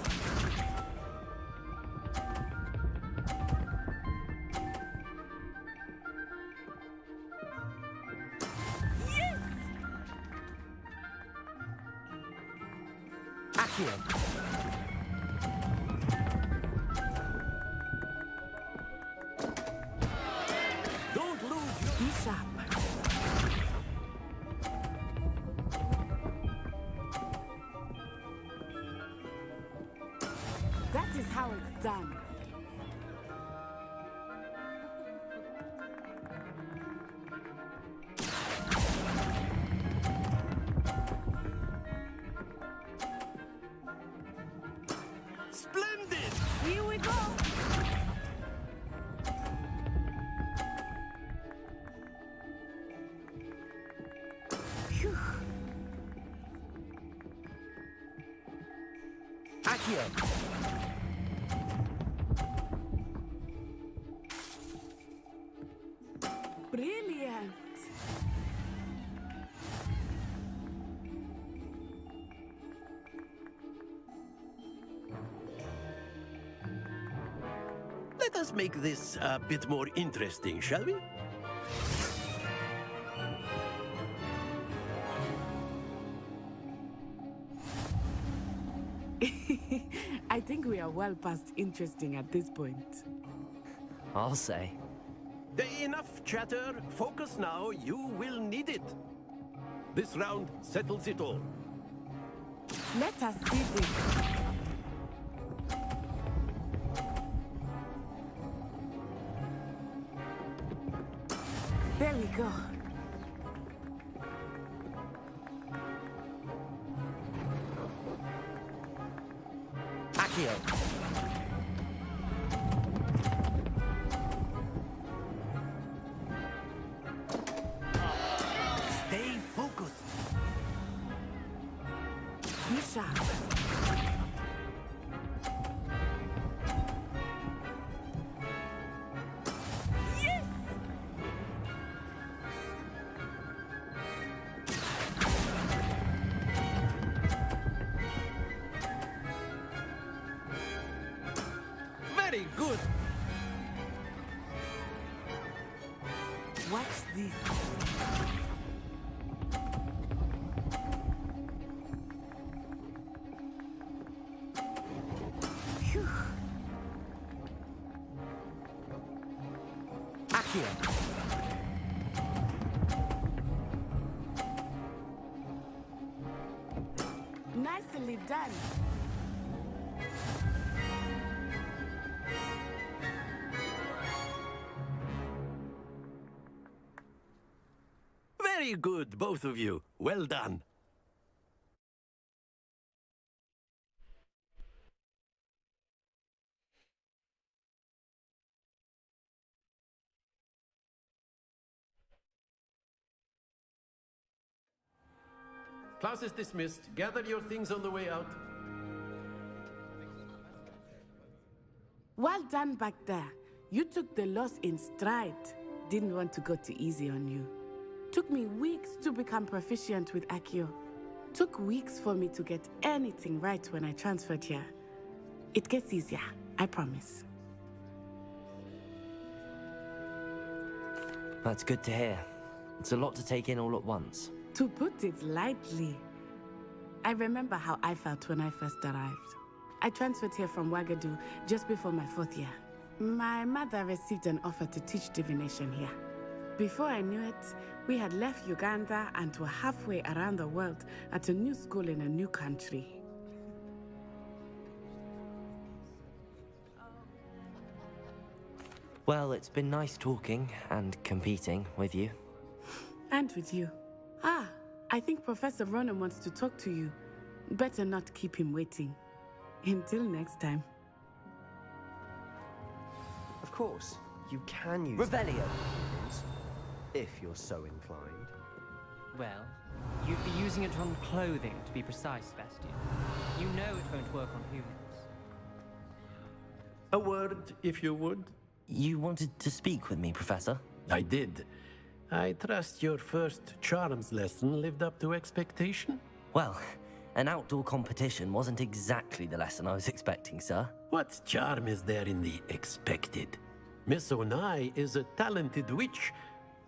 Accio. Don't lose your... Be sharp. That is how it's done. Splendid! Here we go. Phew. Accio. Brilliant. Let us make this a bit more interesting, shall we? I think we are well past interesting at this point. I'll say. Enough chatter. Focus now. You will need it. This round settles it all. Let us see this. There we go. Accio. Stay focused. Be sharp. Yes! Very good. What's this? Phew. Accio. Nicely done. Very good, both of you. Well done. Class is dismissed. Gather your things on the way out. Well done back there. You took the loss in stride. Didn't want to go too easy on you. Took me weeks to become proficient with Accio. Took weeks for me to get anything right when I transferred here. It gets easier, I promise. That's good to hear. It's a lot to take in all at once. To put it lightly, I remember how I felt when I first arrived. I transferred here from Wagadu just before my 4th year. My mother received an offer to teach divination here. Before I knew it, we had left Uganda and were halfway around the world at a new school in a new country. Well, it's been nice talking and competing with you. And with you. Ah, I think Professor Ronan wants to talk to you. Better not keep him waiting. Until next time. Of course, you can use Revelio! if you're so inclined. Well, you'd be using it on clothing, to be precise, Sebastian. You know it won't work on humans. A word, if you would. You wanted to speak with me, Professor? I did. I trust your first charms lesson lived up to expectation? Well, an outdoor competition wasn't exactly the lesson I was expecting, sir. What charm is there in the expected? Miss Onai is a talented witch.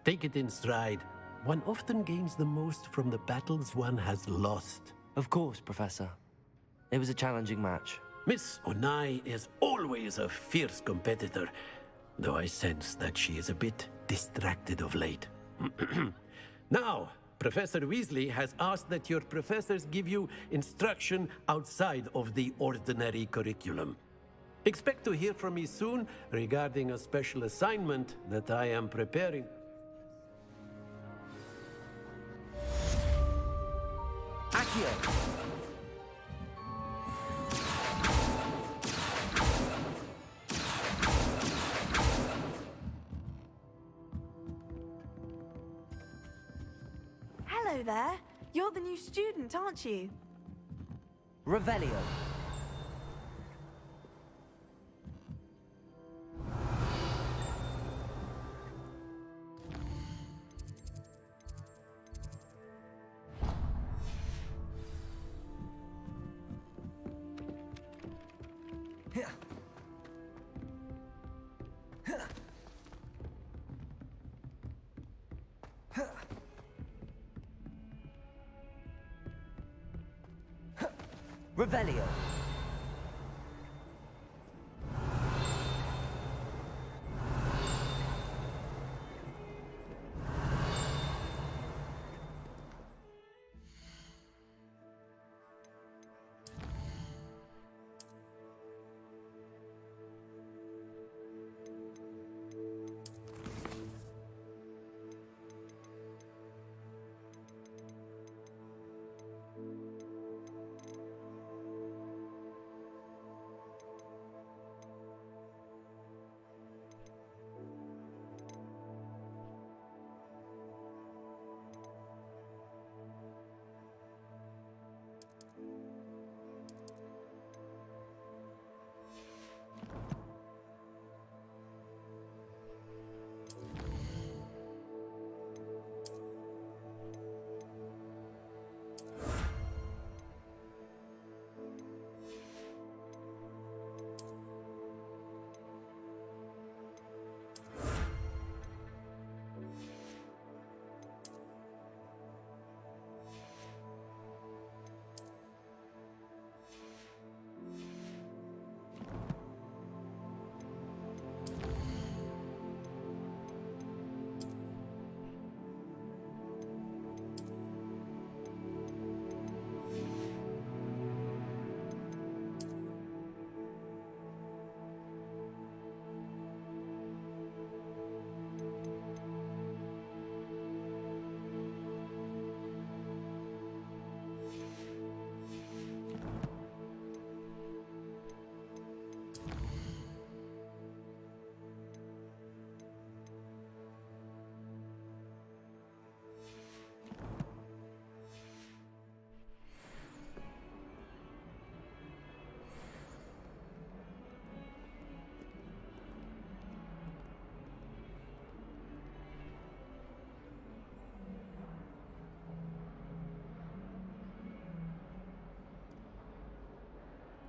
Take it in stride. One often gains the most from the battles one has lost. Of course, Professor. It was a challenging match. Miss Onai is always a fierce competitor, though I sense that she is a bit distracted of late. Now, Professor Weasley has asked that your professors give you instruction outside of the ordinary curriculum. Expect to hear from me soon regarding a special assignment that I am preparing. Accio! Hello there. You're the new student, aren't you? Revelio. Revelio.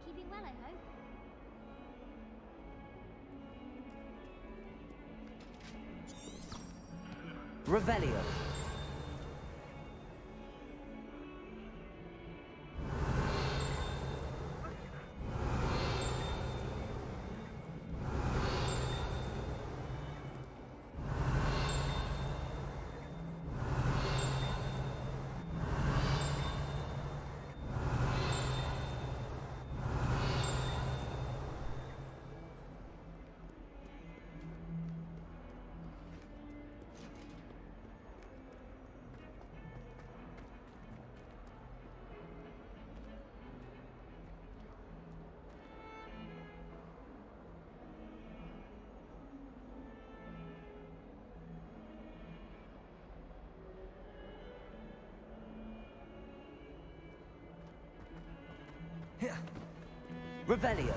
Keeping well, I hope. Revelio. Revelio.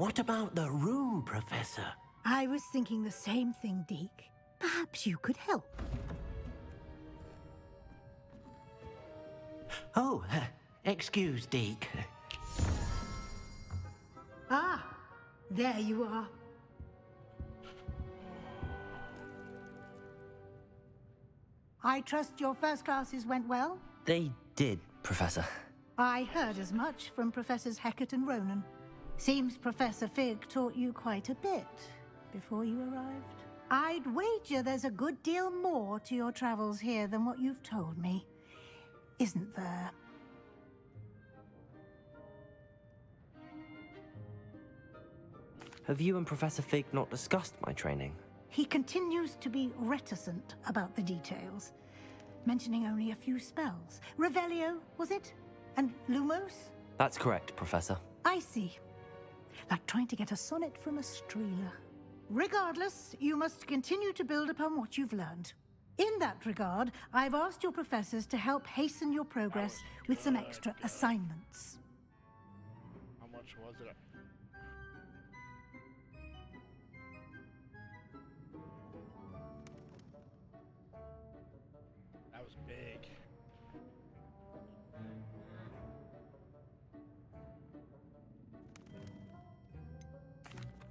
What about the room, Professor? I was thinking the same thing, Deke. Perhaps you could help. Oh, excuse, Deke. Ah, there you are. I trust your first classes went well? They did, Professor. I heard as much from Professors Hecat and Ronan. Seems Professor Fig taught you quite a bit before you arrived. I'd wager there's a good deal more to your travels here than what you've told me. Isn't there? Have you and Professor Fig not discussed my training? He continues to be reticent about the details, mentioning only a few spells. Revelio, was it? And Lumos? That's correct, Professor. I see. Like trying to get a sonnet from a streeler. Regardless, you must continue to build upon what you've learned. In that regard, I've asked your professors to help hasten your progress with some extra assignments. How much was it? That was big.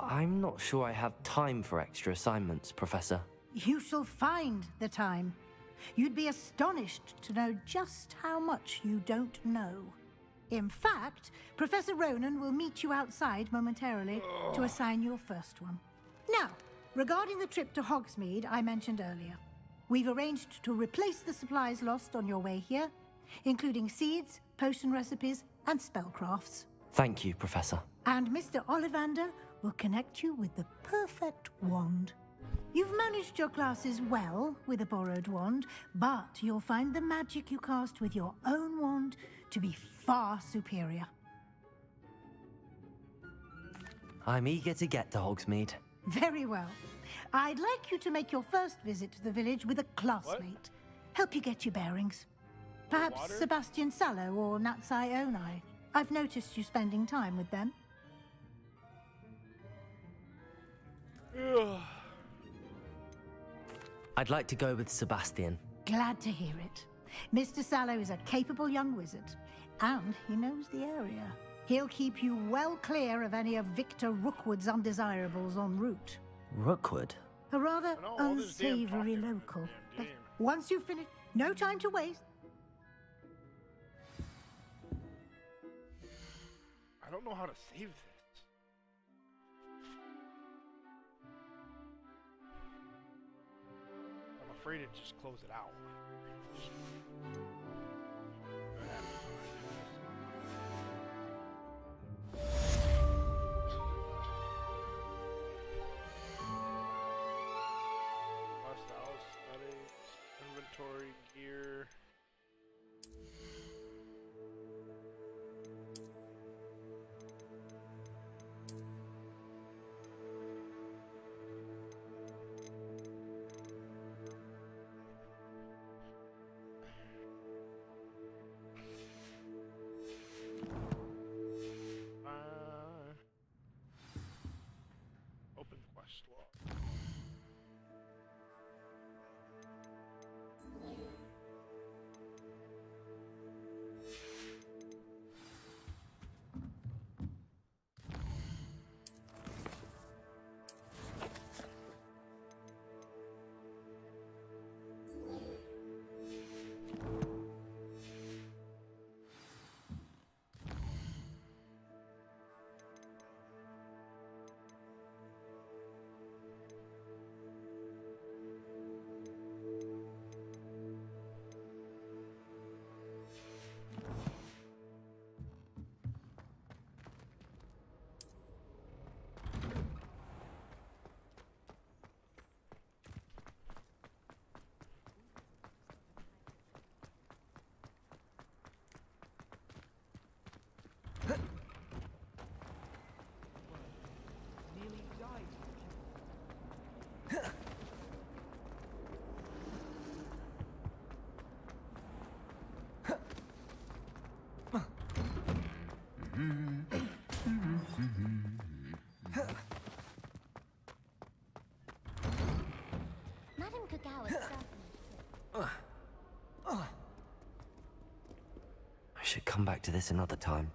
I'm not sure I have time for extra assignments, Professor. You shall find the time. You'd be astonished to know just how much you don't know. In fact, Professor Ronan will meet you outside momentarily to assign your first one. Now, regarding the trip to Hogsmeade I mentioned earlier, we've arranged to replace the supplies lost on your way here, including seeds, potion recipes, and spellcrafts. Thank you, Professor. And Mr. Ollivander will connect you with the perfect wand. You've managed your classes well with a borrowed wand, but you'll find the magic you cast with your own wand to be far superior. I'm eager to get to Hogsmeade. Very well. I'd like you to make your first visit to the village with a classmate. Help you get your bearings. Perhaps Sebastian Sallow or Natsai Onai. I've noticed you spending time with them. I'd like to go with Sebastian. Glad to hear it. Mr. Sallow is a capable young wizard, and he knows the area. He'll keep you well clear of any of Victor Rookwood's undesirables en route. Rookwood? A rather unsavory local. But once you've finished, no time to waste. I don't know how to save this. I'm afraid to just close it out. Inventory, gear. Open quest log. Madam Kagawa I should come back to this another time.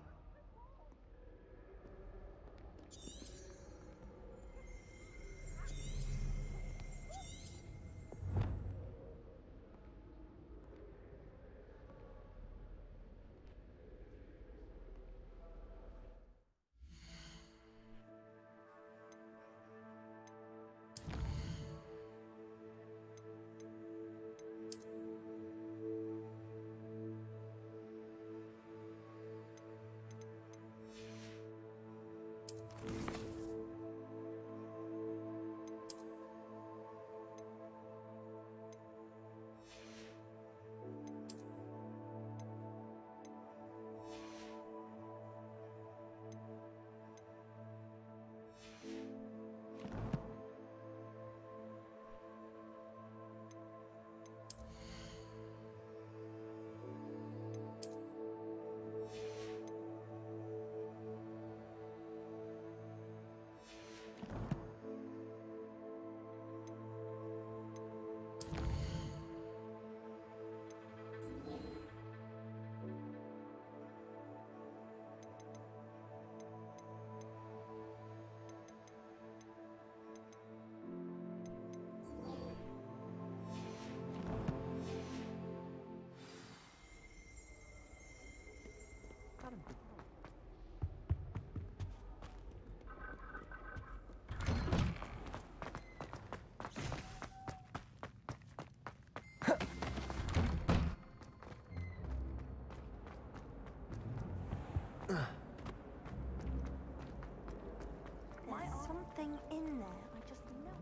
There's something in there. I just know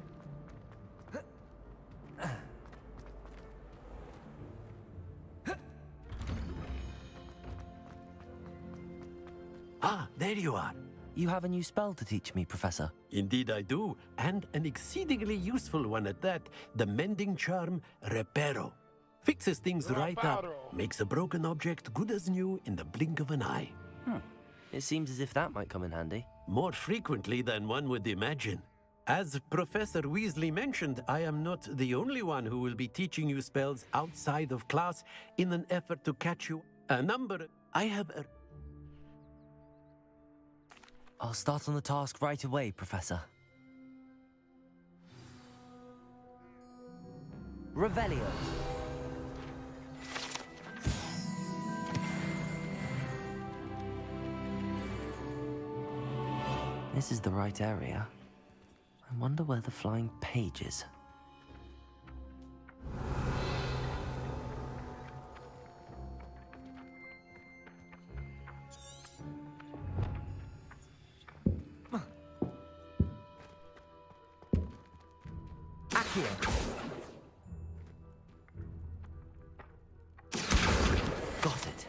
it. Ah, there you are. You have a new spell to teach me, Professor. Indeed I do, and an exceedingly useful one at that. The mending charm, Reparo. Fixes things right up, makes a broken object good as new in the blink of an eye. It seems as if that might come in handy. More frequently than one would imagine. As Professor Weasley mentioned, I am not the only one who will be teaching you spells outside of class in an effort to catch you. I'll start on the task right away, Professor. Revelio. This is the right area. I wonder where the flying page is. Accio. Got it.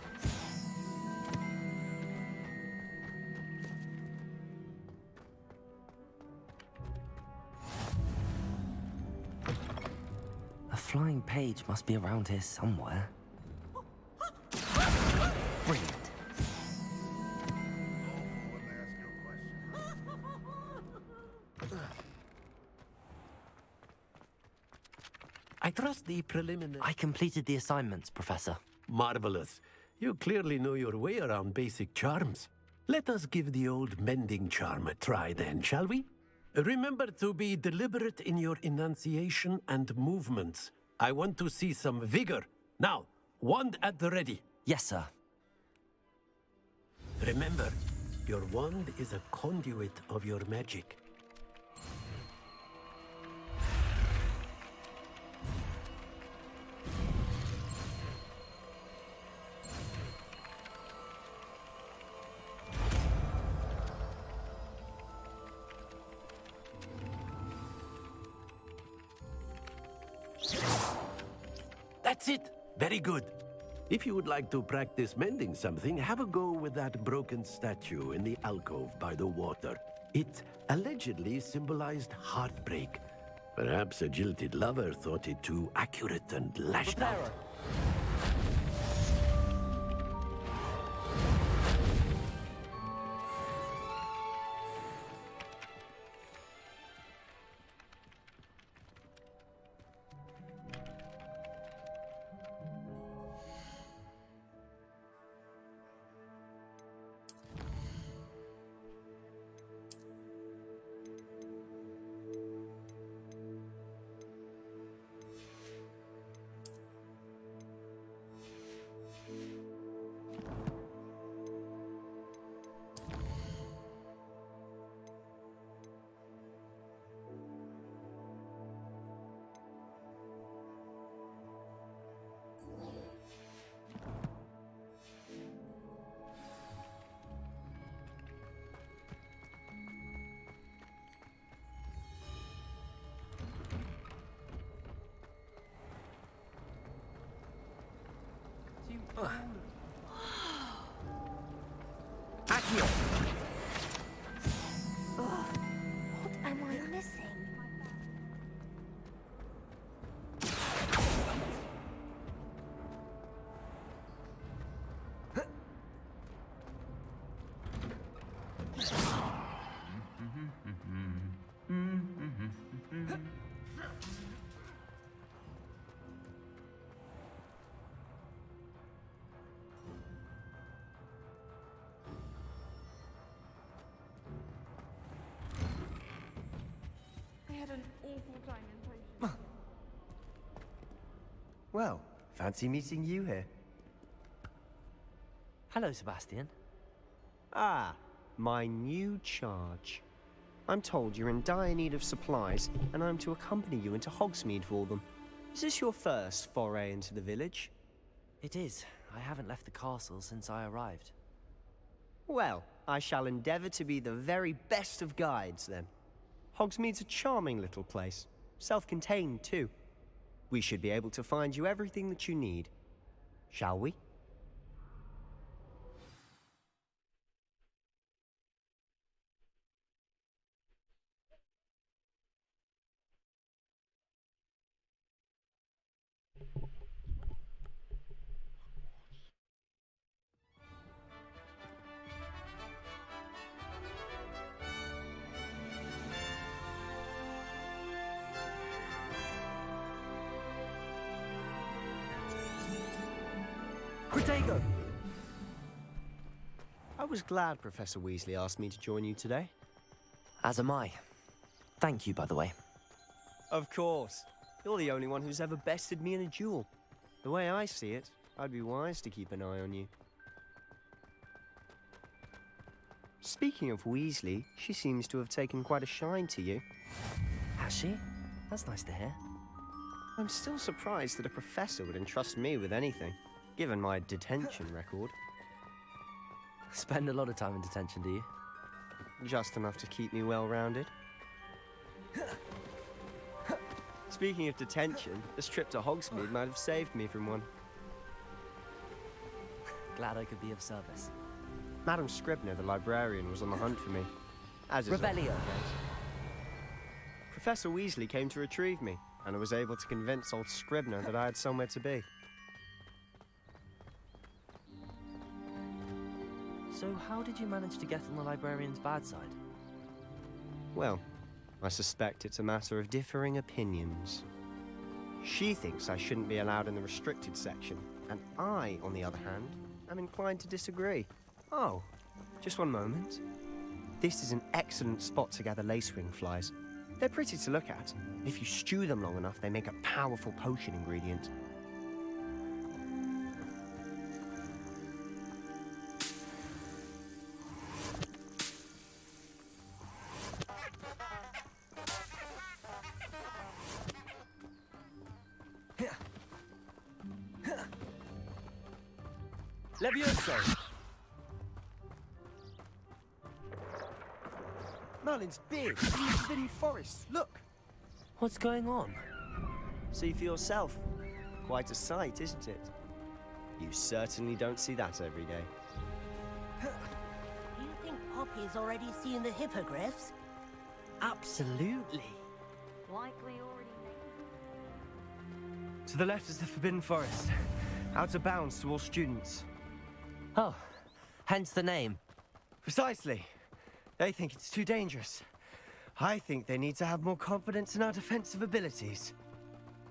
A flying page must be around here somewhere. Brilliant. I trust the preliminary... I completed the assignments, Professor. Marvelous. You clearly know your way around basic charms. Let us give the old mending charm a try then, shall we? Remember to be deliberate in your enunciation and movements. I want to see some vigor. Now, wand at the ready. Yes, sir. Remember, your wand is a conduit of your magic. That's it. Very good. If you would like to practice mending something, have a go with that broken statue in the alcove by the water. It allegedly symbolized heartbreak. Perhaps a jilted lover thought it too accurate and lashed out. Accio. What am I missing? An awful time in potion. Well, fancy meeting you here. Hello, Sebastian. Ah, my new charge. I'm told you're in dire need of supplies, and I'm to accompany you into Hogsmeade for them. Is this your first foray into the village? It is. I haven't left the castle since I arrived. Well, I shall endeavor to be the very best of guides, then. Hogsmeade's a charming little place. Self-contained, too. We should be able to find you everything that you need. Shall we? I was glad Professor Weasley asked me to join you today. As am I. Thank you, by the way. Of course. You're the only one who's ever bested me in a duel. The way I see it, I'd be wise to keep an eye on you. Speaking of Weasley, she seems to have taken quite a shine to you. Has she? That's nice to hear. I'm still surprised that a professor would entrust me with anything, given my detention record. Spend a lot of time in detention, do you? Just enough to keep me well-rounded. Speaking of detention, this trip to Hogsmeade might have saved me from one. Glad I could be of service. Madam Scribner, the librarian, was on the hunt for me. As is Revelio. Professor Weasley came to retrieve me, and I was able to convince old Scribner that I had somewhere to be. So how did you manage to get on the librarian's bad side? Well, I suspect it's a matter of differing opinions. She thinks I shouldn't be allowed in the restricted section, and I, on the other hand, am inclined to disagree. Oh, just one moment. This is an excellent spot to gather lacewing flies. They're pretty to look at. If you stew them long enough, they make a powerful potion ingredient. Levioso! Merlin's big, in the Forbidden Forest, look! What's going on? See for yourself. Quite a sight, isn't it? You certainly don't see that every day. Do you think Poppy's already seen the hippogriffs? Absolutely. Like we already know. To the left is the Forbidden Forest. Out of bounds to all students. Oh, hence the name. Precisely. They think it's too dangerous. I think they need to have more confidence in our defensive abilities.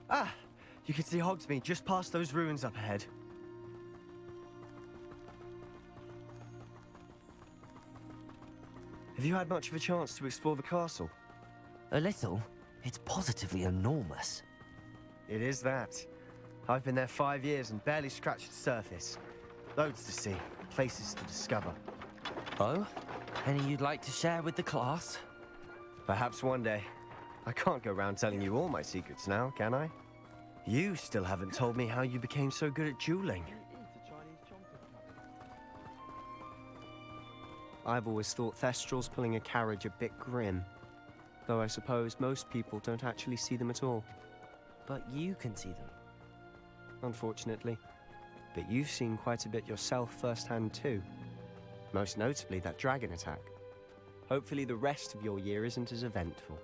Ah, you can see Hogsmeade just past those ruins up ahead. Have you had much of a chance to explore the castle? A little. It's positively enormous. It is that. I've been there 5 years and barely scratched the surface. Loads to see, places to discover. Oh? Any you'd like to share with the class? Perhaps one day. I can't go around telling you all my secrets now, can I? You still haven't told me how you became so good at dueling. I've always thought Thestrals pulling a carriage a bit grim. Though I suppose most people don't actually see them at all. But you can see them. Unfortunately. But you've seen quite a bit yourself firsthand too. Most notably that dragon attack. Hopefully the rest of your year isn't as eventful.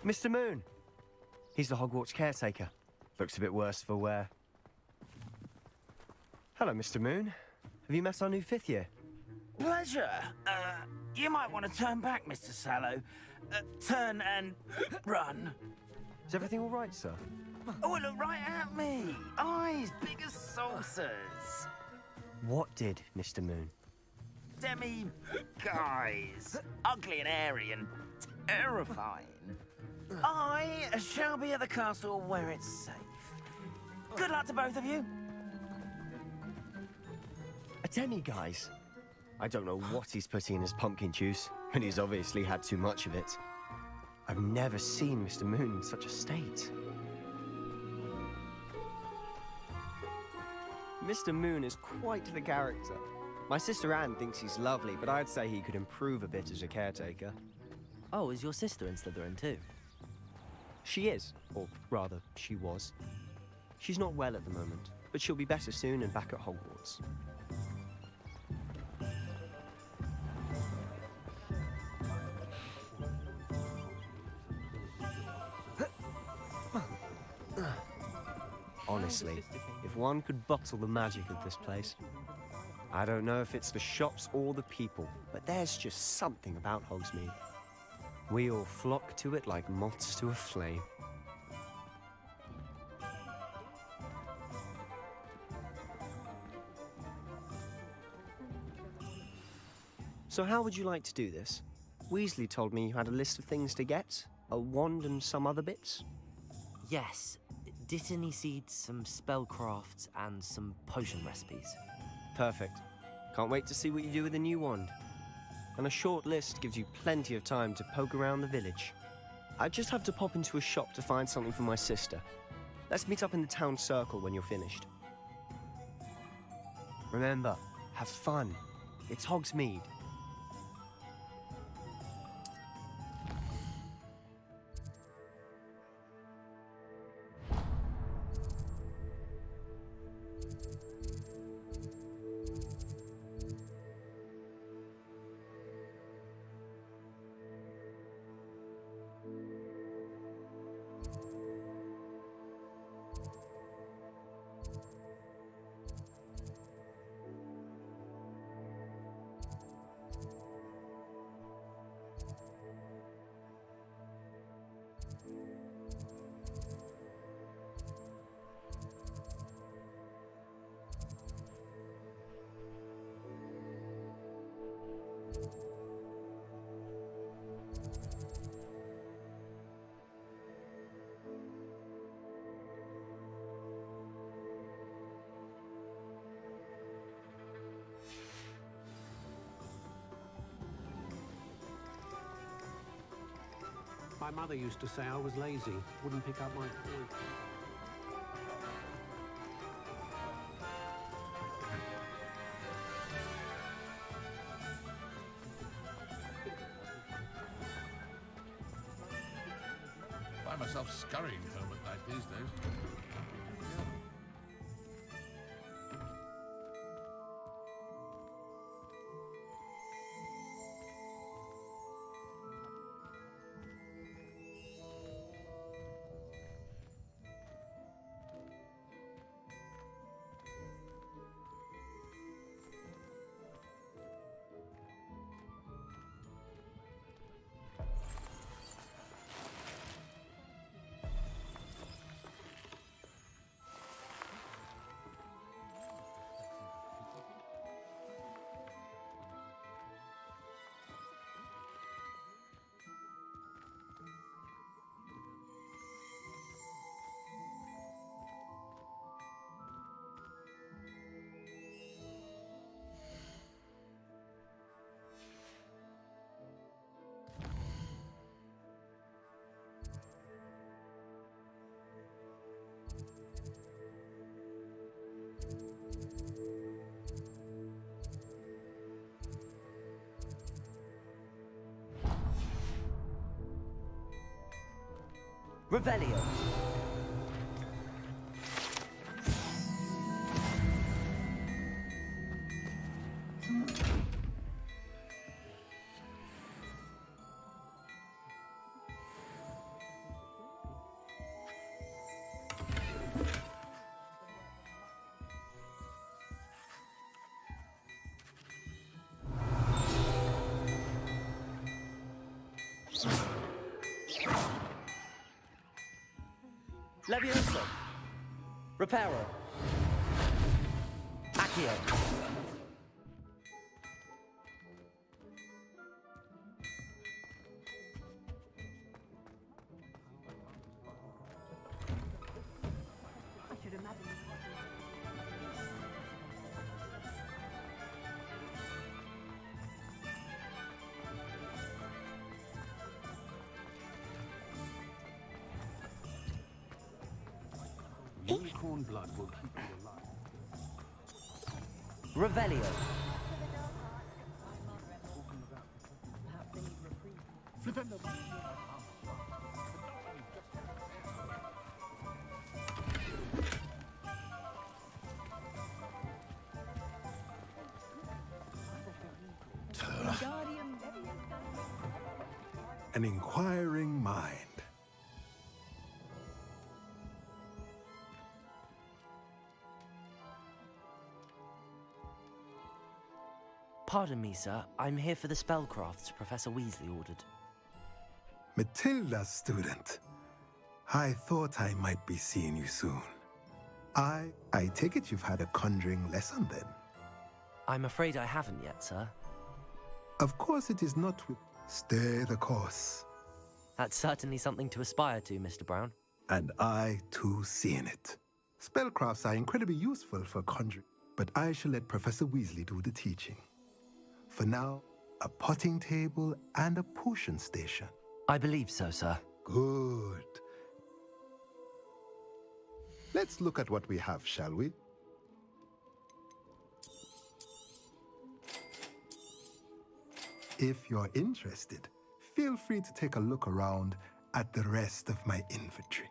Mr. Moon! He's the Hogwarts caretaker. Looks a bit worse for wear. Hello, Mr. Moon. Have you met our new 5th year? Pleasure. You might want to turn back, Mr. Sallow. Turn and run. Is everything all right, sir? Oh, look right at me. Eyes big as saucers. What did, Mr. Moon? Demi-guys. Ugly and airy and terrifying. I shall be at the castle where it's safe. Good luck to both of you. A demi-guise? I don't know what he's putting in his pumpkin juice, and he's obviously had too much of it. I've never seen Mr. Moon in such a state. Mr. Moon is quite the character. My sister Anne thinks he's lovely, but I'd say he could improve a bit as a caretaker. Oh, is your sister in Slytherin too? She is, or rather, she was. She's not well at the moment, but she'll be better soon and back at Hogwarts. Honestly, if one could bottle the magic of this place. I don't know if it's the shops or the people, but there's just something about Hogsmeade. We all flock to it like moths to a flame. So how would you like to do this? Weasley told me you had a list of things to get, a wand and some other bits. Yes, Dittany seeds, some spellcrafts, and some potion recipes. Perfect. Can't wait to see what you do with the new wand. And a short list gives you plenty of time to poke around the village. I just have to pop into a shop to find something for my sister. Let's meet up in the town circle when you're finished. Remember, have fun. It's Hogsmeade. My mother used to say I was lazy, wouldn't pick up my phone. I find myself scurrying home at night these days. Revelio. Levioso. Reparo. Accio. I should imagine. Unicorn blood will keep you alive. Revelio. An inquiring mind. Pardon me, sir. I'm here for the spellcrafts Professor Weasley ordered. Matilda's student. I thought I might be seeing you soon. I take it you've had a conjuring lesson then? I'm afraid I haven't yet, sir. Of course it is not with... Stay the course. That's certainly something to aspire to, Mr. Brown. And I, too, see in it. Spellcrafts are incredibly useful for conjuring, but I shall let Professor Weasley do the teaching. For now, a potting table and a potion station. I believe so, sir. Good. Let's look at what we have, shall we? If you're interested, feel free to take a look around at the rest of my inventory.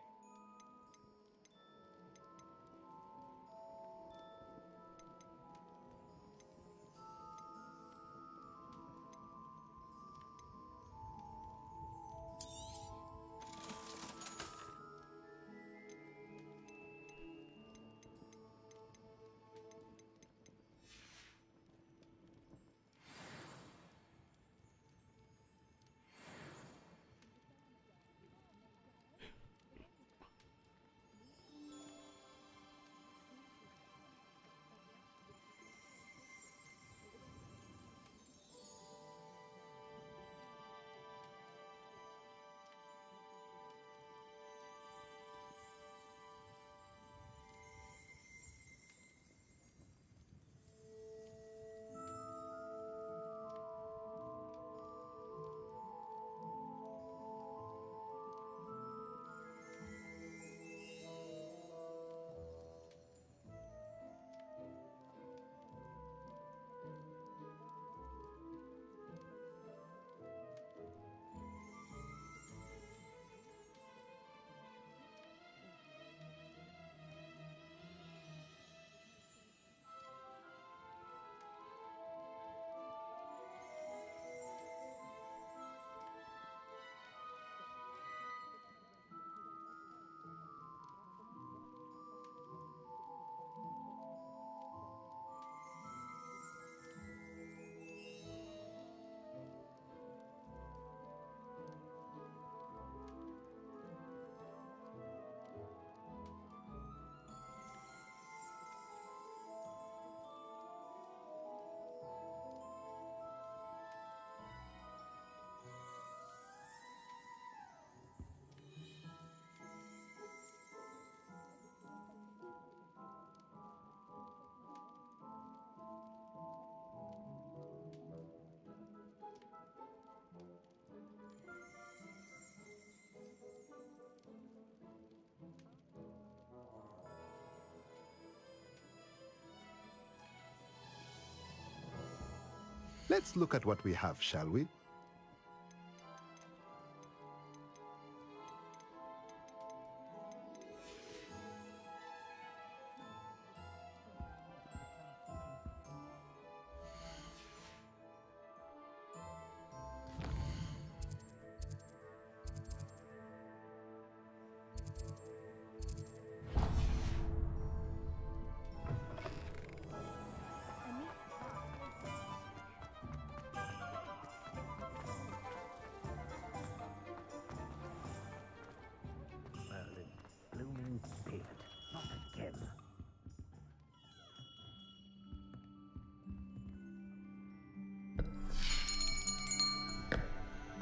Let's look at what we have, shall we?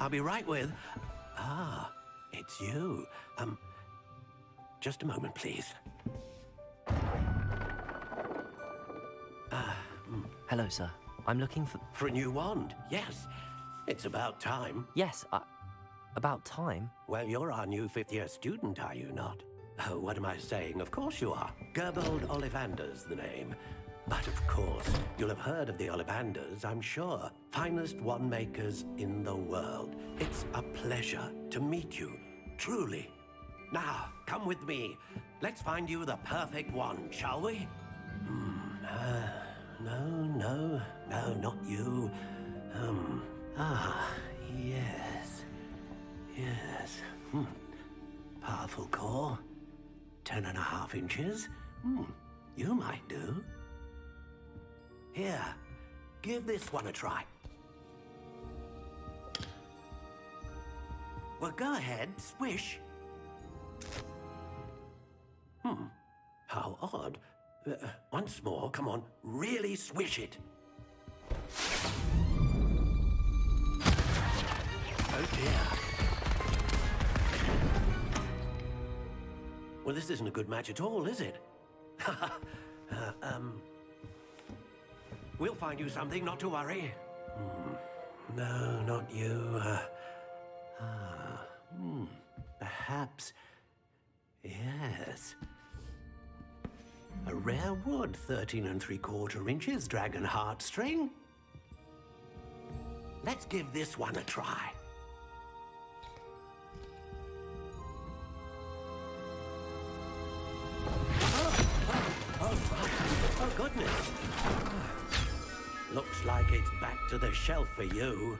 I'll be right with... Ah, it's you. Just a moment, please. Hello, sir. I'm looking for... For a new wand, yes. It's about time. Yes, about time? Well, you're our new fifth-year student, are you not? Oh, what am I saying? Of course you are. Gerbold Ollivander's the name. But of course, you'll have heard of the Ollivanders, I'm sure. Finest wand makers in the world. It's a pleasure to meet you, truly. Now, come with me. Let's find you the perfect wand, shall we? No, not you. Yes. Powerful core. 10.5 inches. You might do. Here, Give this one a try. Well, go ahead, swish. How odd. Once more, come on, really swish it. Oh dear. Well, this isn't a good match at all, is it? We'll find you something, not to worry. No, not you. Perhaps. Yes. A rare wood, 13 3/4 inches, dragon heartstring. Let's give this one a try. Oh, goodness. Looks like it's back to the shelf for you.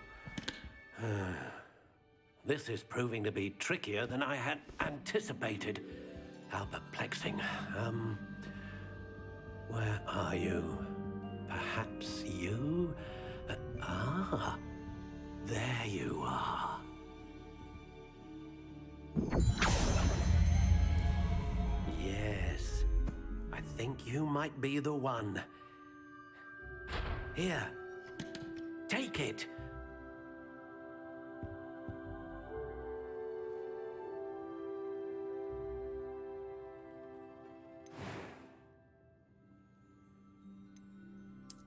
This is proving to be trickier than I had anticipated. How perplexing. Where are you? Perhaps you? There you are. Yes, I think you might be the one. Here, take it.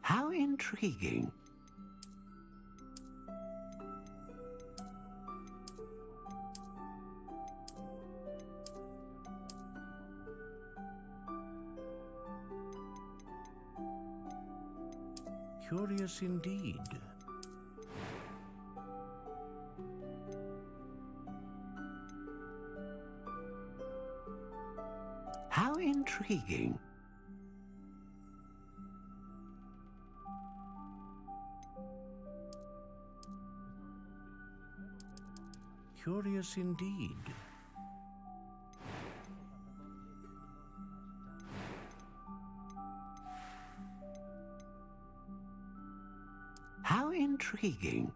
How intriguing. Curious indeed. How intriguing. Curious indeed. How intriguing.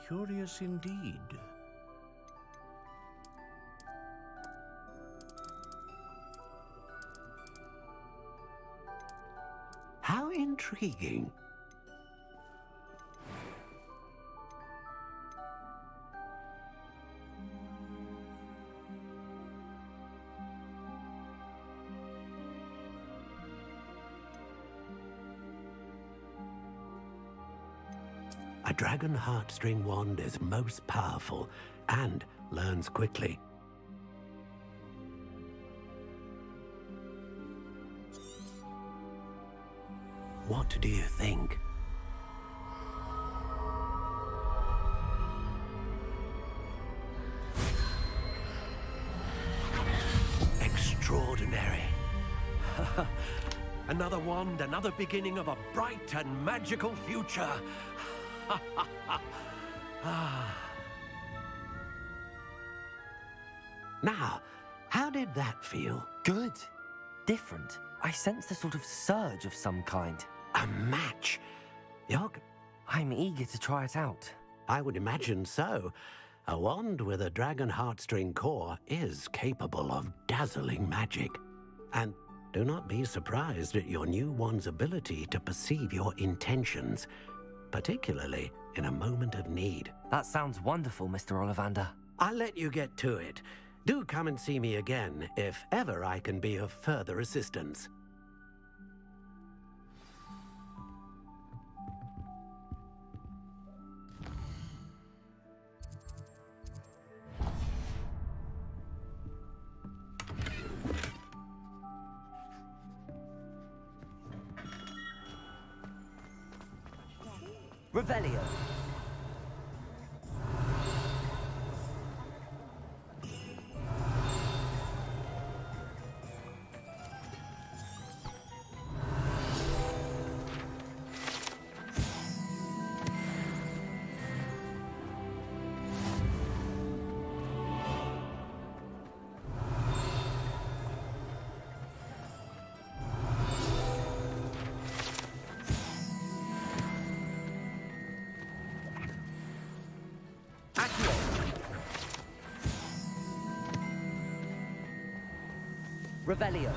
Curious indeed. How intriguing. A dragon heartstring wand is most powerful and learns quickly. What do you think? Extraordinary. Another wand, another beginning of a bright and magical future. Now, how did that feel? Good. Different. I sensed a sort of surge of some kind. A match? I'm eager to try it out. I would imagine so. A wand with a dragon heartstring core is capable of dazzling magic. And do not be surprised at your new wand's ability to perceive your intentions, particularly in a moment of need. That sounds wonderful, Mr. Ollivander. I'll let you get to it. Do come and see me again if ever I can be of further assistance. Revelio. Accio! Revelio.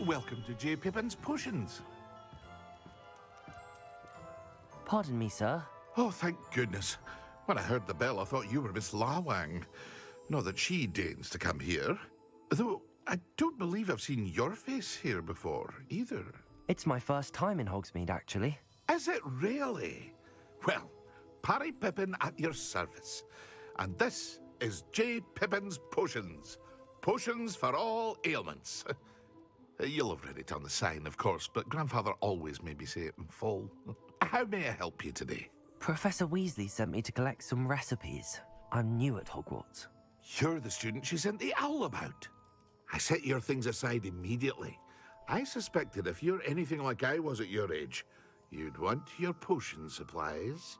Welcome to J. Pippin's Potions. Pardon me, sir. Oh, thank goodness. When I heard the bell, I thought you were Miss Lawang. Not that she deigns to come here. Though, I don't believe I've seen your face here before, either. It's my first time in Hogsmeade, actually. Is it really? Well, Parry Pippin at your service. And this is J. Pippin's Potions. Potions for all ailments. You'll have read it on the sign, of course, but Grandfather always made me say it in full. How may I help you today? Professor Weasley sent me to collect some recipes. I'm new at Hogwarts. You're the student she sent the owl about. I set your things aside immediately. I suspected if you're anything like I was at your age, you'd want your potion supplies.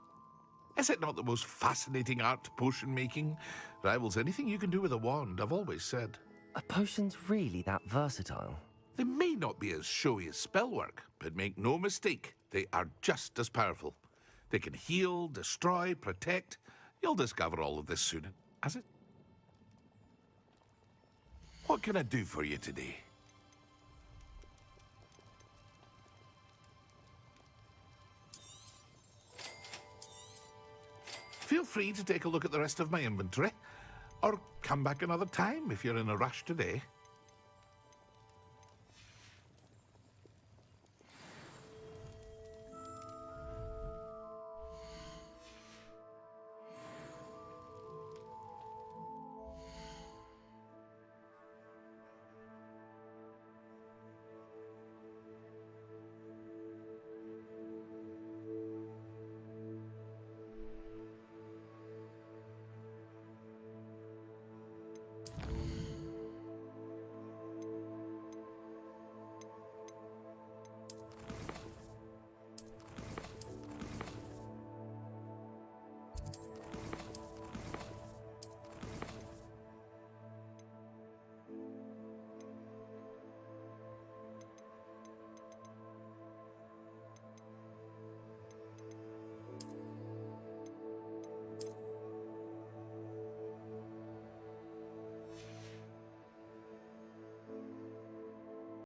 Is it not the most fascinating art, potion making? Rivals anything you can do with a wand, I've always said. Are potions really that versatile? They may not be as showy as spellwork, but make no mistake, they are just as powerful. They can heal, destroy, protect. You'll discover all of this soon, has it? What can I do for you today? Feel free to take a look at the rest of my inventory, or come back another time if you're in a rush today.